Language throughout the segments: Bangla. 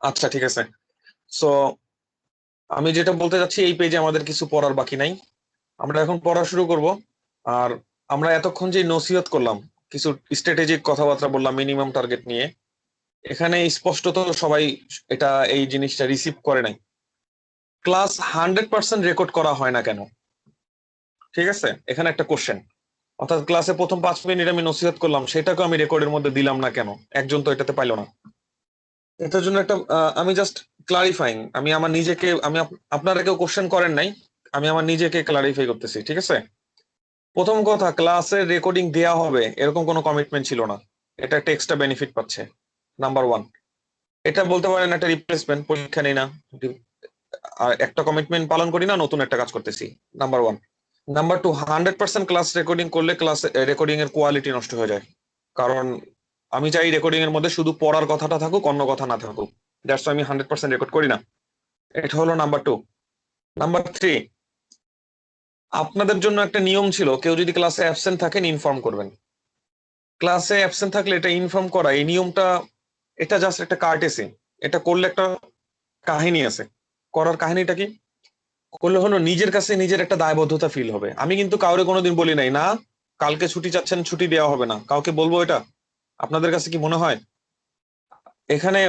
আচ্ছা, ঠিক আছে। সো আমি যেটা বলতে চাচ্ছি, এই পেজে আমাদের কিছু পড়ার বাকি নাই। আমরা এখন পড়া শুরু করব। আর আমরা এতক্ষণ যে নসিহত করলাম, কিছু স্ট্র্যাটেজিক কথাবার্তা বললাম মিনিমাম টার্গেট নিয়ে, এখানে স্পষ্টত সবাই এটা এই জিনিসটা রিসিভ করে নাই। ক্লাস 100% রেকর্ড করা হয় না কেন? ঠিক আছে, এখানে একটা কোশ্চেন। অর্থাৎ ক্লাসে প্রথম 5 মিনিট আমি নসিহত করলাম, সেটাকে আমি রেকর্ডের মধ্যে দিলাম না কেন? একজন তো এটাতে পাইলো না। এটার জন্য একটা আমি জাস্ট ক্লারিফাইং, আমি আমার নিজেকে, আপনারা কেউ কোশ্চেন করেন নাই, আমি আমার নিজেকে ক্লারিফাই করতেছি, ঠিক আছে? প্রথম কথা, ক্লাসের রেকর্ডিং দেয়া হবে এরকম কোনো কমিটমেন্ট ছিল না। এটা একটা এক্সট্রা বেনিফিট পাচ্ছে, নাম্বার ওয়ান। এটা বলতে পারেন একটা রিপ্লেসমেন্ট, পরীক্ষা নেই না, আর একটা কমিটমেন্ট পালন করি না, নতুন একটা কাজ করতেছি, number one. Number two, 100% class recording করলে ক্লাস রেকর্ডিং এর কোয়ালিটি নষ্ট হয়ে যায়। কারণ আমি চাই রেকর্ডিং এর মধ্যে শুধু পড়ার কথাটা থাকুক, অন্য কথা না থাকুক। দ্যাটস আমি 100% রেকর্ড করি না। এটা হলো নাম্বার টু। নাম্বার থ্রি, আপনাদের জন্য একটা নিয়ম ছিল, কেউ যদি ক্লাসে অ্যাবসেন্ট থাকেন ইনফর্ম করবেন। ক্লাসে অ্যাবসেন্ট থাকলে এটা ইনফর্ম করা, এই নিয়মটা, এটা জাস্ট একটা কার্টেসি। এটা করলে একটা কাহিনী আছে। করার কাহিনীটা কি? করলে হলো নিজের কাছে নিজের একটা দায়বদ্ধতা ফিল হবে। আমি কিন্তু কাউরে কোনোদিন বলি নাই না কালকে ছুটি চাচ্ছেন, ছুটি দেওয়া হবে না, কাউকে বলবো এটা? আপনাদের কাছে কি মনে হয়? এখানে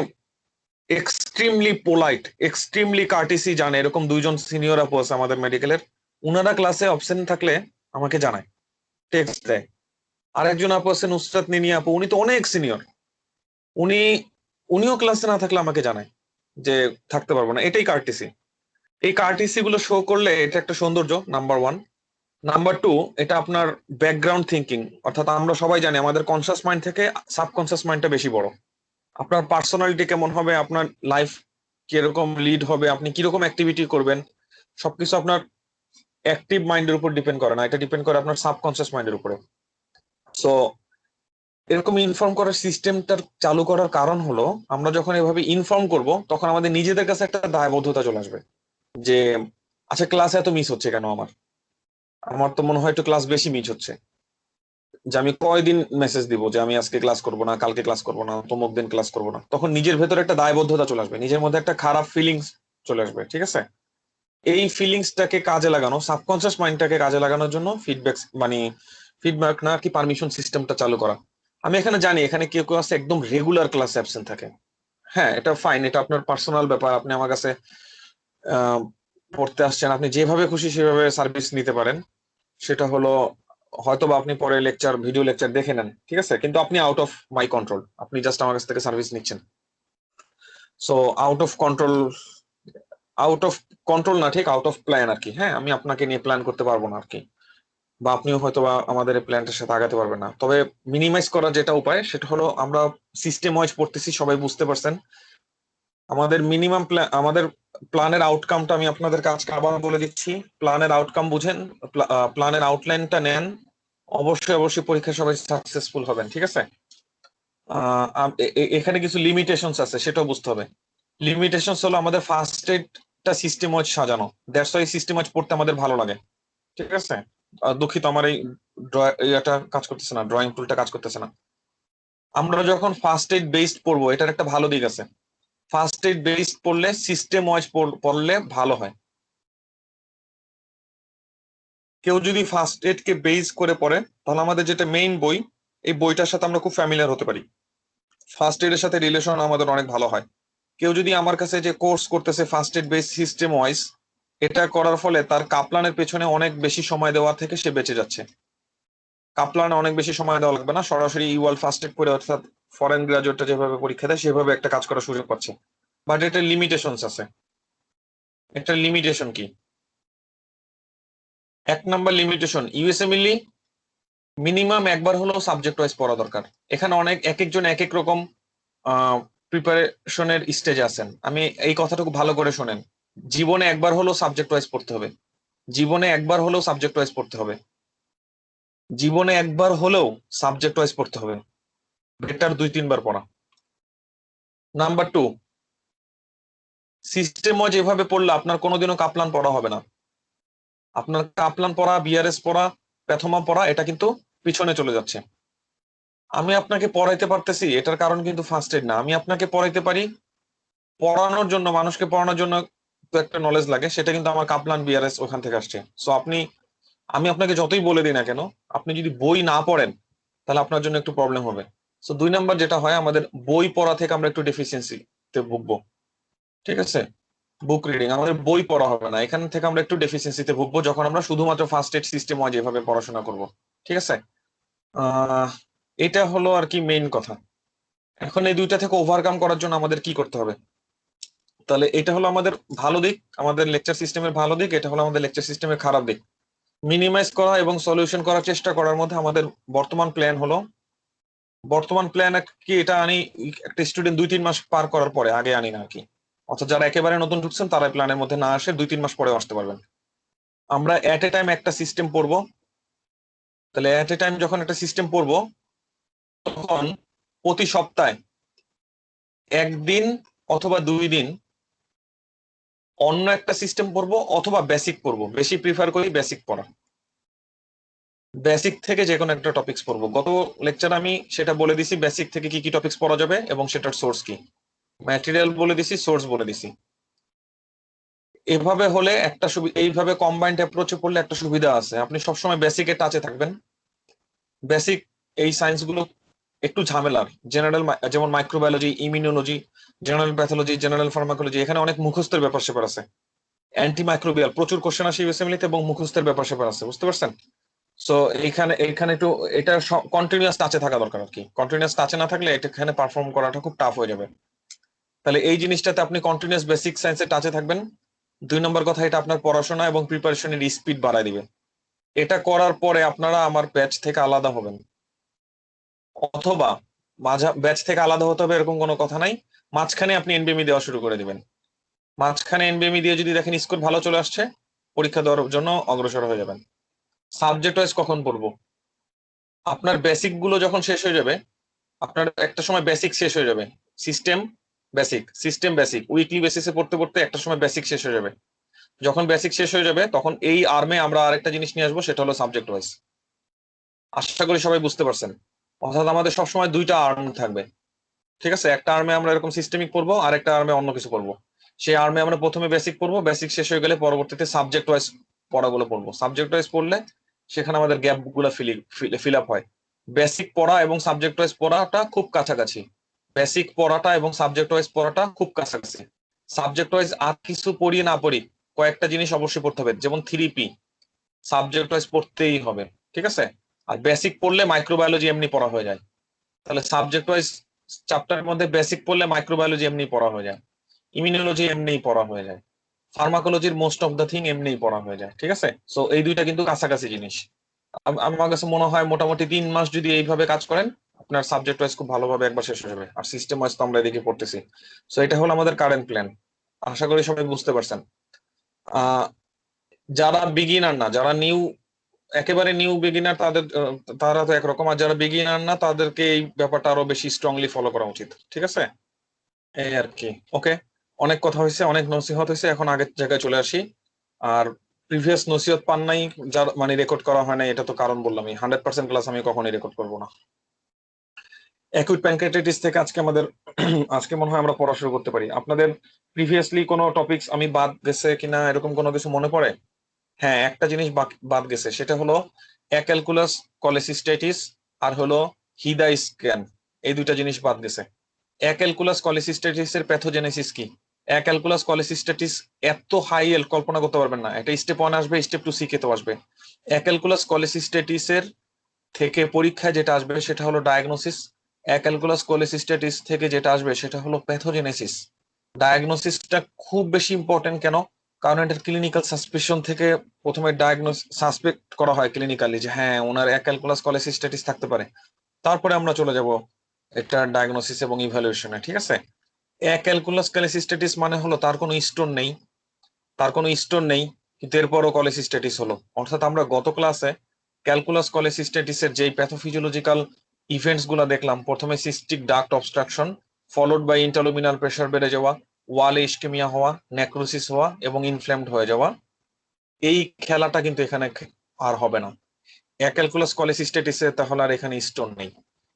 এক্সট্রিমলি পোলাইট, এক্সট্রিমলি কার্টিসি জানে এরকম দুইজন সিনিয়র আপু আছে আমাদের মেডিকেলের। উনারা ক্লাসে অবসেন্ট থাকলে আমাকে জানায়, টেক্সট দেয়। আরেকজন আপু আছে নুসরাত নিনি আপু, উনি তো অনেক সিনিয়র। উনি উনিও ক্লাসে না থাকলে আমাকে জানায় যে থাকতে পারবো না। এটাই কার্টিসি। এই কার্টিসি গুলো শো করলে এটা একটা সৌন্দর্য, নাম্বার ওয়ান। নাম্বার টু, এটা আপনার ব্যাকগ্রাউন্ড থিঙ্কিং। অর্থাৎ আমরা সবাই জানি আমাদের কনসাস মাইন্ড থেকে সাবকনসাস মাইন্ডটা বেশি বড়। আপনার পার্সোনালিটি কেমন হবে, আপনার লাইফ কিরকম লিড হবে, আপনি কিরকম অ্যাক্টিভিটি করবেন, সবকিছু আপনার অ্যাক্টিভ মাইন্ডের উপর ডিপেন্ড করে না, এটা ডিপেন্ড করে আপনার সাবকনসিয়াস মাইন্ডের উপরে। সো এরকম ইনফর্ম করার সিস্টেমটা চালু করার কারণ হলো, আমরা যখন এভাবে ইনফর্ম করব তখন আমাদের নিজেদের কাছে একটা দায়বদ্ধতা চলে আসবে যে আচ্ছা, ক্লাসে এত মিস হচ্ছে কেন আমার? আমার তো মনে হয় একটু ক্লাস বেশি মিস হচ্ছে। যে আমি কয়দিন মেসেজ দিব যে আমি আজকে ক্লাস করব না, কালকে ক্লাস করব না, তমুক দিন ক্লাস করব না, তখন নিজের ভেতরে একটা দায়বদ্ধতা চলে আসবে, নিজের মধ্যে একটা খারাপ ফিলিংস চলে আসবে, ঠিক আছে? এই ফিলিংসটাকে কাজে লাগানো, সাবকনসিয়াস মাইন্ডটাকে কাজে লাগানোর জন্য ফিডব্যাক, মানে ফিডব্যাক না কি, পারমিশন সিস্টেমটা চালু করা। আমি এখানে জানি এখানে কেউ কেউ আছে একদম রেগুলার ক্লাস অ্যাবসেন্ট থাকে। হ্যাঁ, এটা ফাইন, এটা আপনার পার্সোনাল ব্যাপার। আপনি আমার কাছে আহ, পড়তে আসছেন, আপনি যেভাবে খুশি সেভাবে সার্ভিস নিতে পারেন। সেটা হলো, হয়তোবা আপনি পরে লেকচার, ভিডিও লেকচার দেখে নেন, ঠিক আছে, কিন্তু আপনি আউট অফ মাই কন্ট্রোল, আপনি জাস্ট আমার কাছ থেকে সার্ভিস নিচ্ছেন। So out of control, out of control না, ঠিক আউট অফ প্ল্যান আর কি। হ্যাঁ, আমি আপনাকে নিয়ে প্ল্যান করতে পারবো না আর কি, বা আপনিও হয়তো বা আমাদের এই প্ল্যানটার সাথে আগাতে পারবেন না। তবে মিনিমাইজ করার যেটা উপায় সেটা হলো, আমরা সিস্টেম ওয়াইজ পড়তেছি, সবাই বুঝতে পারছেন। আমাদের মিনিমাম প্ল্যান, আমাদের প্ল্যানের আউটকামটা আমি আপনাদের আজকে আবার বলে দিচ্ছি। প্ল্যানের আউটকাম বুঝেন, প্ল্যানের আউটলাইনটা নেন। অবশ্যই অবশ্যই পরীক্ষা সবাই সাকসেসফুল হবেন, ঠিক আছে? এখানে কিছু লিমিটেশনস আছে, সেটাও বুঝতে হবে। লিমিটেশনস হলো আমাদের ফার্স্ট এডটা সিস্টেম ওয়াইজ সাজানো। দ্যাটস ওয়াই সিস্টেম ওয়াইজ পড়তে আমাদের ভালো লাগে, ঠিক আছে? দুঃখিত, আমার এই এটা কাজ করতেছে না, ড্রয়িং টুলটা কাজ করতেছে না। আমরা যখন ফার্স্ট এইড বেসড পড়বো, এটার একটা ভালো দিক আছে। ফার্স্ট এইড বেসড পড়লে, সিস্টেম ওয়াইজ পড়লে ভালো হয়। কেউ যদি ফার্স্ট এড কে বেস করে পড়ে, তাহলে আমাদের যেটা মেইন বই, এই বইটার সাথে আমরা খুব ফ্যামিলিয়ার হতে পারি। ফার্স্ট এড এর সাথে রিলেশন আমাদের অনেক ভালো হয়। কেউ যদি আমার কাছে যে কোর্স করতেছে first aid base system wise, এটা করার ফলে তার কাপ্লানের পেছনে অনেক বেশি সময় দেওয়া থেকে সে বেঁচে যাচ্ছে। কাপ্লানে অনেক বেশি সময় দেওয়া লাগবে না, সরাসরি ইওয়াল ফার্স্ট এড করে, অর্থাৎ ফরেন গ্রাজুয়েটটা যেভাবে পরীক্ষা দেয় সেভাবে একটা কাজ করার সুযোগ পাচ্ছে। বাট এটার লিমিটেশনস আছে। এটার লিমিটেশন কি? এক নাম্বার লিমিটেশন, ইউএসএমএলই মিনিমাম একবার হলেও সাবজেক্ট ওয়াইজ পড়া দরকার। এখানে অনেক, এক একজন এক এক রকম প্রিপারেশনের স্টেজে আছেন। আমি এই কথাটুকু ভালো করে শোনেন। জীবনে একবার হলেও সাবজেক্ট ওয়াইজ পড়তে হবে। জীবনে একবার হলেও সাবজেক্ট ওয়াইজ পড়তে হবে। জীবনে একবার হলেও সাবজেক্ট ওয়াইজ পড়তে হবে। বেটার 2-3 বার পড়া। নাম্বার টু, সিস্টেম ওয়াইজ এভাবে পড়লে আপনার কোনোদিনও কাপ্লান পড়া হবে না। আপনার কাপ্লান পড়া, বিআরএস পড়া, প্যাথমা পড়া, এটা কিন্তু পিছনে চলে যাচ্ছে। আমি আপনাকে পড়াইতে পারতেছি, এটার কারণ কিন্তু ফার্স্ট এড না। আমি আপনাকে পড়াইতে পারি পড়ানোর জন্য, মানুষকে পড়ানোর জন্য তো একটা নলেজ লাগে, সেটা কিন্তু আমার কাপলান বিআরএস ওখান থেকে আসছে। সো আমি আপনাকে যতই বলে দিই না কেন, আপনি যদি বই না পড়েন তাহলে আপনার জন্য একটু প্রবলেম হবে। সো 2 নাম্বার যেটা হয়, আমাদের বই পড়া থেকে আমরা একটু ডেফিসিয়েন্সিতে ভুগবো। ঠিক আছে, বুক রিডিং, আমাদের বই পড়া হবে না, এখান থেকে আমরা একটু ডেফিসিয়েন্সিতে ভুগবো যখন আমরা শুধুমাত্র ফার্স্ট এড সিস্টেম ওয়াইজ এভাবে পড়াশোনা করব। ঠিক আছে, আহ এটা হলো আর কি মেইন কথা। এখন এই দুইটা থেকে ওভারকাম করার জন্য আমাদের কি করতে হবে? তাহলে এটা হলো আমাদের ভালো দিক, আমাদের লেকচার সিস্টেমের ভালো দিক, এটা হলো আমাদের লেকচার সিস্টেমের খারাপ দিক। মিনিমাইজ করা এবং সলিউশন করার চেষ্টা করার মধ্যে আমাদের বর্তমান প্ল্যান হলো, বর্তমান প্ল্যান কি এটা আনি একটা স্টুডেন্ট 2-3 মাস পার করার পরে, আগে আনি না আর কি। অর্থাৎ যারা একেবারে নতুন ঢুকছেন তারা প্ল্যানের মধ্যে না আসে, 2-3 মাস পরে আসতে পারবেন। আমরা এট এ টাইম একটা সিস্টেম পড়বো। তাহলে এট এ টাইম যখন একটা সিস্টেম পড়বো, তখন প্রতি সপ্তাহে একদিন অথবা 2 দিন অন্য একটা সিস্টেম পড়বো অথবা বেসিক পড়বো, বেশি প্রিফার করি বেসিক পড়া। বেসিক থেকে যে কোনো একটা টপিকস পড়বো। গত লেকচার আমি সেটা বলে দিছি, বেসিক থেকে কি কি টপিকস পড়া যাবে এবং সেটার সোর্স কি, ম্যাটেরিয়াল বলে দিছি, সোর্স বলে দিছি। এভাবে হলে একটা সুবিধা, এইভাবে কম্বাইন্ড অ্যাপ্রোচে পড়লে একটা সুবিধা আছে, আপনি সবসময় বেসিকে টাচে থাকবেন। বেসিক এই সায়েন্স গুলো একটু ঝামেলার, জেনারেল যেমন microbiology, immunology, general pathology, general pharmacology, এখানে অনেক মুখস্থের ব্যাপার স্যাপার আছে। অ্যান্টি মাইক্রোবিয়াল প্রচুর কোশ্চেন আসে ইউএসএমএলিতে এবং মুখস্থের ব্যাপার স্যাপার আছে, বুঝতে পারছেন? সো এইখানে এইখানে একটু এটা কন্টিনিউয়াস টাচে থাকা দরকার আর কি। কন্টিনিউয়াস টাচে না থাকলে এটা এখানে পারফর্ম করাটা খুব টাফ হয়ে যাবে। তাহলে এই জিনিসটাতে আপনি কন্টিনিউয়াস বেসিক সায়েন্সে টাচে থাকবেন। 2 নম্বর কথা, এটা আপনার পড়াশোনা এবং প্রিপারেশনের স্পিড বাড়ায় দিবে। এটা করার পরে আপনারা আমার ব্যাচ থেকে আলাদা হবেন, অথবা মাঝা ব্যাচ থেকে আলাদা হতে হবে এরকম কোনো কথা নাই, মাঝখানে আপনি এনবিএমই দেওয়া শুরু করে দিবেন। মাঝখানে এনবিএমই দিয়ে যদি দেখেন স্কোর ভালো চলে আসছে, পরীক্ষা দেওয়ার জন্য অগ্রসর হয়ে যাবেন। সাবজেক্ট ওয়াইজ কখন পড়বো? আপনার বেসিক গুলো যখন শেষ হয়ে যাবে, আপনার একটা সময় বেসিক শেষ হয়ে যাবে, system basic, system basic, weekly বেসিসে পড়তে পড়তে একটা সময় বেসিক শেষ হয়ে যাবে। যখন বেসিক শেষ হয়ে যাবে তখন এই আর্মে আমরা আরেকটা জিনিস নিয়ে আসবো, সেটা হলো সাবজেক্ট ওয়াইজ। আশা করি সবাই বুঝতে পারছেন। অর্থাৎ আমাদের সবসময় 2টা আর্ম থাকবে। ঠিক আছে, একটা আর্মে আমরা এরকম সিস্টেমিক পড়বো, আর একটা আর্মে অন্য কিছু পড়বো। সেই আর্মে আমরা প্রথমে বেসিক পড়বো, বেসিক শেষ হয়ে গেলে পরবর্তীতে সাবজেক্ট ওয়াইজ পড়াগুলো পড়বো। সাবজেক্ট ওয়াইজ পড়লে সেখানে আমাদের গ্যাপ গুলো ফিল আপ হয়। বেসিক পড়া এবং সাবজেক্ট ওয়াইজ পড়াটা খুব কাছাকাছি, বেসিক পড়াটা এবং সাবজেক্ট ওয়াইজ পড়াটা খুব কাছাকাছি। সাবজেক্ট ওয়াইজ আর কিছু পড়ি না পড়ি, কয়েকটা জিনিস অবশ্যই পড়তে হবে, যেমন 3P সাবজেক্ট ওয়াইজ পড়তেই হবে। ঠিক আছে, আর বেসিক পড়লে মাইক্রোবায়োলজি এমনি পড়া হয়ে যায়। তাহলে সাবজেক্ট ওয়াইজ চ্যাপ্টারের মধ্যে বেসিক পড়লে মাইক্রোবায়োলজি এমনি পড়া হয়ে যায়, ইমিউনোলজি এমনিই পড়া হয়ে যায়, ফার্মাকোলজির মোস্ট অফ দ্য থিং এমনিই পড়া হয়ে যায়। ঠিক আছে, সো এই দুইটা কিন্তু কাছাকাছি জিনিস। আমার কাছে মনে হয় মোটামুটি 3 মাস যদি এইভাবে কাজ করেন, আপনার সাবজেক্ট ওয়াইজ খুব ভালোভাবে একবার শেষ হয়ে যাবে, আর সিস্টেম ওয়াইজ তো আমরা এদিকে পড়তেছি। সো এটা হলো আমাদের কারেন্ট প্ল্যান। আশা করি সবাই বুঝতে পারছেন। আহ যারা বিগিনার না, যারা একেবারে নিউ বিগিনার, তারা তো একরকম, আর যারা বিগিনার না তাদেরকে এই ব্যাপারটা আরো বেশি স্ট্রংলি ফলো করা উচিত। ঠিক আছে, এই আর কি। ওকে, অনেক কথা হয়েছে, অনেক নসিহত হয়েছে, এখন আগের জায়গায় চলে আসি। আর প্রিভিয়াস নসিহত পান নাই, যার মানে রেকর্ড করা হয় না, এটা তো কারণ বললামই, 100% ক্লাস আমি কখনোই রেকর্ড করবো না। অ্যাকুইট প্যানক্রিয়াটাইটিস থেকে আজকে আমাদের আজকে মনে হয় আমরা পড়া শুরু করতে পারি। আপনাদের প্রিভিয়াসলি কোনো টপিকস আমি বাদ গেছে কিনা এরকম কোনো কিছু মনে পড়ে? হ্যাঁ, একটা জিনিস বাদ গেছে, সেটা হলো অ্যাক্যালকুলাস কলেসিস্টাইটিস আর হলো হিদা স্ক্যান, এই 2টা জিনিস বাদ গেছে। অ্যাক্যালকুলাস কলেসিস্টাইটিস এর প্যাথোজেনেসিস কি? অ্যাক্যালকুলাস কলেসিস্টাইটিস এত হাই এল কল্পনা করতে পারবেন না, একটা স্টেপ 1 আসবে, স্টেপ 2 সিকে তো আসবে। অ্যাক্যালকুলাস কলেসিস্টাইটিস এর থেকে পরীক্ষায় যেটা আসবে সেটা হলো ডায়াগনোসিস। অ্যাক্যালকুলাস কলেসিস্টাইটিস থেকে যেটা আসবে সেটা হলো প্যাথোজেনেসিস। ডায়াগনোসিসটা খুব বেশি ইম্পর্টেন্ট, কেন? কারণ এটা ক্লিনিক্যাল সাসপেশন থেকে প্রথমে সাসপেক্ট করা হয় ক্লিনিক্যালি যে হ্যাঁ ওনার অ্যাক্যালকুলাস কলেসিস্টাইটিস থাকতে পারে, তারপরে আমরা চলে যাব এটা ডায়াগনোসিস এবং ইভ্যালুয়েশনে। ঠিক আছে, অ্যাক্যালকুলাস কলেসিস্টাইটিস মানে হলো তার কোনো স্টোন নেই, তার কোনো স্টোন নেই, কিন্তু এরপরও কলেসিস্টাইটিস হলো। অর্থাৎ আমরা গত ক্লাসে ক্যালকুলাস কলেসিস্টাইটিসের যেই প্যাথোফিজিওলজিক্যাল ইভেন্টস গুলা দেখলাম, প্রথমে cystic duct obstruction, followed by intraluminal pressure বেড়ে যাওয়া, ওয়ালে ইস্কেমিয়া হওয়া, নেক্রোসিস হওয়া এবং ইনফ্ল্যামড হয়ে যাওয়া, এই খেলাটা কিন্তু এখানে আর হবে না। অ্যাক্যালকুলাস কলেসিস্টাইটিসে তাহলে আর এখানে স্টোন নেই।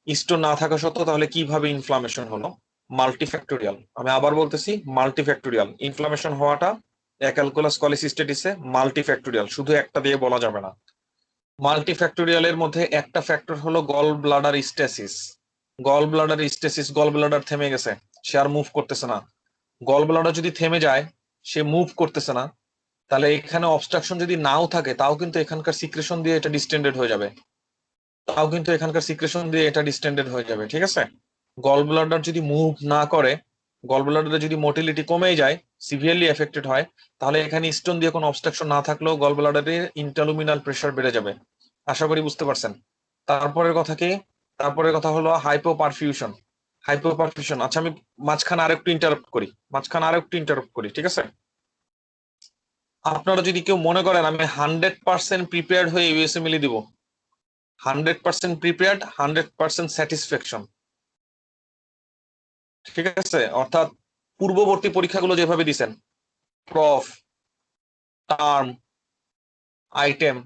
স্টোন না থাকা সত্ত্বেও তাহলে কিভাবে ইনফ্লামেশন হলো? মাল্টিফ্যাক্টোরিয়াল। আমি আবার বলতেছি, মাল্টিফ্যাক্টোরিয়াল। ইনফ্লামেশন হওয়াটা অ্যাক্যালকুলাস কোলিসিস্টেটিসে মাল্টিফ্যাক্টোরিয়াল, শুধু একটা দিয়ে বলা যাবে না। মাল্টিফ্যাক্টোরিয়ালের মধ্যে একটা ফ্যাক্টর হলো gall bladder stasis. Gall bladder stasis, gall bladder থেমে গেছে, সে আর মুভ করতেছে না। গল ব্লাডার যদি থেমে যায়, সে মুভ করতেছে না, তাহলে এখানে অবস্ট্রাকশন যদি নাও থাকে, তাও কিন্তু এখানকার সিক্রেশন দিয়ে এটা ডিস্টেন্ডেড হয়ে যাবে। তাও কিন্তু এখানকার সিক্রেশন দিয়ে এটা ডিস্টেন্ডেড হয়ে যাবে, ঠিক আছে? গল ব্লাডার যদি মুভ না করে, গল ব্লাডারে যদি মোটিলিটি কমে যায়, সিভিয়ারলি এফেক্টেড হয়, তাহলে এখানে স্টোন দিয়ে কোনো অবস্ট্রাকশন না থাকলেও গল ব্লাডারে ইন্টারলুমিনাল প্রেশার বেড়ে যাবে। আশা করি বুঝতে পারছেন। তারপরের কথা কি? তারপরের কথা হলো হাইপোপারফিউশন। হাইপোপারফিউশন, আচ্ছা আমি মাঝখানে আরেকটু ইন্টারাপ্ট করি, ঠিক আছে? আপনারা যদি কেউ মনে করেন আমি 100% প্রিপেয়ার্ড হয়ে ইউএসএমএলই দিব, 100% প্রিপেয়ার্ড, 100% স্যাটিসফ্যাকশন, ঠিক আছে? অর্থাৎ পূর্ববর্তী পরীক্ষাগুলো যেভাবে দিছেন, proof, term, item,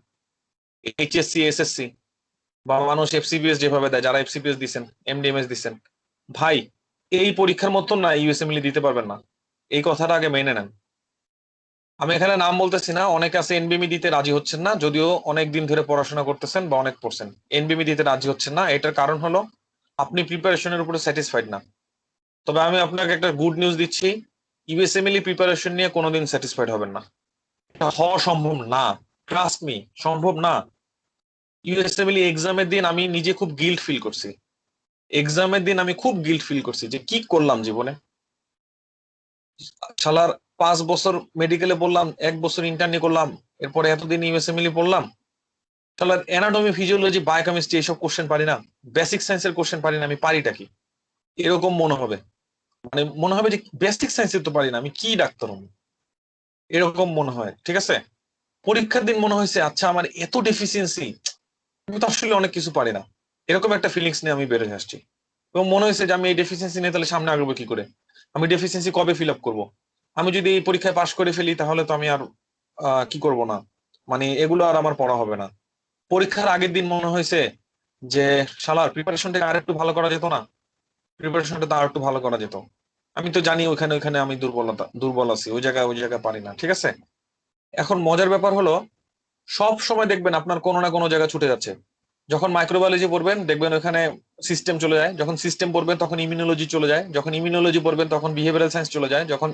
HSC, SSC, বা মানুষ এফসিবিএস যেভাবে দেয়, যারা এফসিবিএস দিছেন, এমডিএমএস দিছেন, ভাই এই পরীক্ষার মতন না ইউএসএমএলই দিতে পারবেন না, এই কথাটা আগে মেনে নেন। আমি এখানে নাম বলতেছি না, অনেকে আছে এনবিএমই দিতে রাজি হচ্ছেন না, যদিও অনেক দিন ধরে পড়াশোনা করতেছেন বা অনেক পড়ছেন, এনবিএমই দিতে রাজি হচ্ছেন না। এটার কারণ হলো আপনি প্রিপারেশনের উপরে স্যাটিসফাইড না। তবে আমি আপনাকে একটা গুড নিউজ দিচ্ছি, ইউএসএমএলই প্রিপারেশন নিয়ে কোনোদিন স্যাটিসফাইড হবেন না, এটা হওয়া সম্ভব না। ট্রাস্ট মি, সম্ভব না। ইউএসএমএলই এক্সামের দিন আমি নিজে খুব গিল্ট ফিল করছি, এক্সামের দিন আমি খুব গিল্ট ফিল করছি যে কি করলাম জীবনে। শালার 5 বছর মেডিকেলে বললাম, 1 বছর ইন্টার্নি করলাম, এরপরে এতদিন ইউএসএমএলই পড়লাম, শালার অ্যানাটমি, ফিজিওলজি, বায়োকেমিস্ট্রি এইসব কোশ্চেন পারি না, বেসিক সায়েন্সের কোশ্চেন পারি না, আমি পারিটা কি? এরকম মনে হবে, মানে মনে হবে যে বেসিক সায়েন্সের তো পারি না, আমি কি ডাক্তার হবো, এরকম মনে হয়, ঠিক আছে? পরীক্ষার দিন মনে হয়েছে আচ্ছা আমার এত ডেফিসিয়েন্সি, আমি তো আসলে অনেক কিছু পারি না, এরকম একটা ফিলিংস নিয়ে আমি বেরোয় আসছি। এবং মনে হয়েছে যে আমি এই ডেফিসিয়েন্সি নিয়ে তাহলে সামনে আগাবো কি করে, আমি ডেফিসিয়েন্সি কবে ফিল আপ করবো, আমি যদি এই পরীক্ষায় পাশ করে ফেলি তাহলে তো আমি আর কি করব না, মানে এগুলো আর আমার পড়া হবে না। পরীক্ষার আগের দিন মনে হয়েছে যে শালার প্রিপারেশনটা আর একটু ভালো করা যেত না, প্রিপারেশনটা তো আর একটু ভালো করা যেত। আমি তো জানি ওইখানে ওইখানে আমি দুর্বল আছি, ওই জায়গায় পারি না, ঠিক আছে? এখন মজার ব্যাপার হলো, সব সময় দেখবেন আপনার কোনো না কোনো জায়গা ছুটে যাচ্ছে। যখন মাইক্রোবায়োলজি পড়বেন দেখবেন ওখানে সিস্টেম চলে যায়, যখন সিস্টেম পড়বেন তখন ইমিউনোলজি চলে যায়, যখন ইমিউনোলজি পড়বেন তখন বিহেভিয়ারাল সায়েন্স চলে যায়, যখন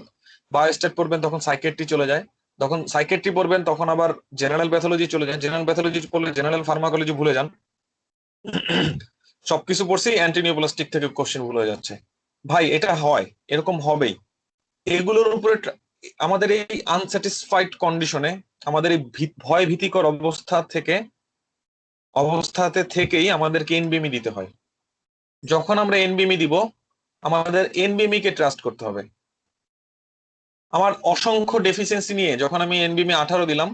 বায়োস্ট্যাট পড়বেন তখন সাইকেট্রি চলে যায়, যখন সাইকেট্রি পড়বেন তখন আবার জেনারেল প্যাথোলজি চলে যায়, জেনারেল প্যাথোলজি পড়লে জেনারেল ফার্মাকোলজি ভুলে যান। সবকিছু পড়ছি, অ্যান্টিনিওপ্লাস্টিক থেকে কোশ্চেন ভুলে যাচ্ছে। ভাই এটা হয়, এরকম হবেই। এগুলোর উপরে আমাদের এই আনস্যাটিসফাইড কন্ডিশনে, আমাদের এই ভয় ভীতিকর অবস্থাতে থেকেই আমাদেরকে এনবিএমই দিতে হয়। যখন আমরা এনবিএমই দিব, আমাদের এনবিএমই কে ট্রাস্ট করতে হবে। আমার অসংখ্য ডেফিসিয়েন্সি নিয়ে যখন আমি এনবিএমই 18 দিলাম,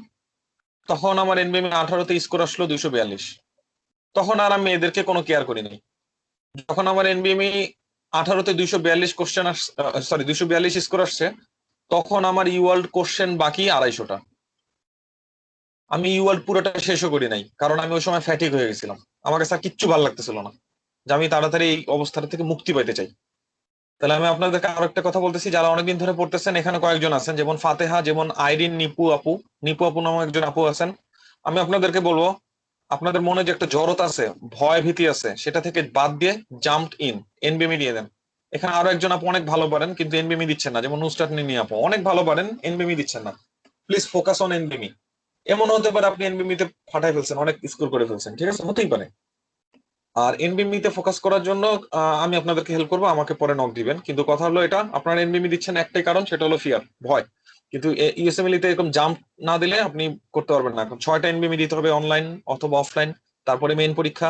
তখন আমার এনবিএমই 18-তে স্কোর আসলো 242। তখন আর আমি এদেরকে কোনো কেয়ার করি নাই। যখন আমার এনবিএমই 18-তে 242 কোশ্চেন সরি 242 স্কোর আসছে, তখন আমার ইওয়ার্ল্ড কোশ্চেন বাকি 250টা। আমি ইওয়ার্ল্ড পুরোটা শেষও করি নাই, কারণ আমি ওই সময় ফ্যাটিক হয়ে গেছিলাম, আমার কাছে আর কিচ্ছু ভালো লাগতেছিল না, যে আমি তাড়াতাড়ি এই অবস্থাটা থেকে মুক্তি পাইতে চাই। তাহলে আমি আপনাদেরকে আরো একটা কথা বলতেছি, যারা অনেকদিন ধরে পড়তেছেন, এখানে কয়েকজন আছেন, যেমন ফাতেহা, যেমন আইরিন, নিপু আপু নামক একজন আপু আছেন। আমি আপনাদেরকে বলবো, আপনাদের মনে যে একটা জড়তা আছে, ভয় ভীতি আছে, সেটা থেকে বাদ দিয়ে জাম্পড ইন, এনবিএমই দিয়ে দেন। এখানে আরো একজন আপু অনেক ভালো পারেন কিন্তু এনবিএমই দিচ্ছেন না, যেমন নুসরাত নিনি আপু অনেক ভালো পারেন, এনবিএমই দিচ্ছেন না। Please focus on NBME. এমন হতে পারে আপনি এনবিএমই তে ফাটাই ফেলছেন, অনেক স্কোর করে ফেলছেন, ঠিক আছে, হতেই পারে। আর এনবিএমই তে ফোকাস করার জন্য আমি আপনাদেরকে হেল্প করবো, আমাকে পরে নক দিবেন। কিন্তু কথা হলো এটা, আপনারা এনবিএমই দিচ্ছেন একটাই কারণ, সেটা হলো ফিয়ার, ভয়। কিন্তু ইউএসএমএল তে এরকম জাম্প না দিলে আপনি করতে পারবেন না। এখন 6টা এনবিএমই দিতে হবে, অনলাইন অথবা অফলাইন, তারপরে মেইন পরীক্ষা।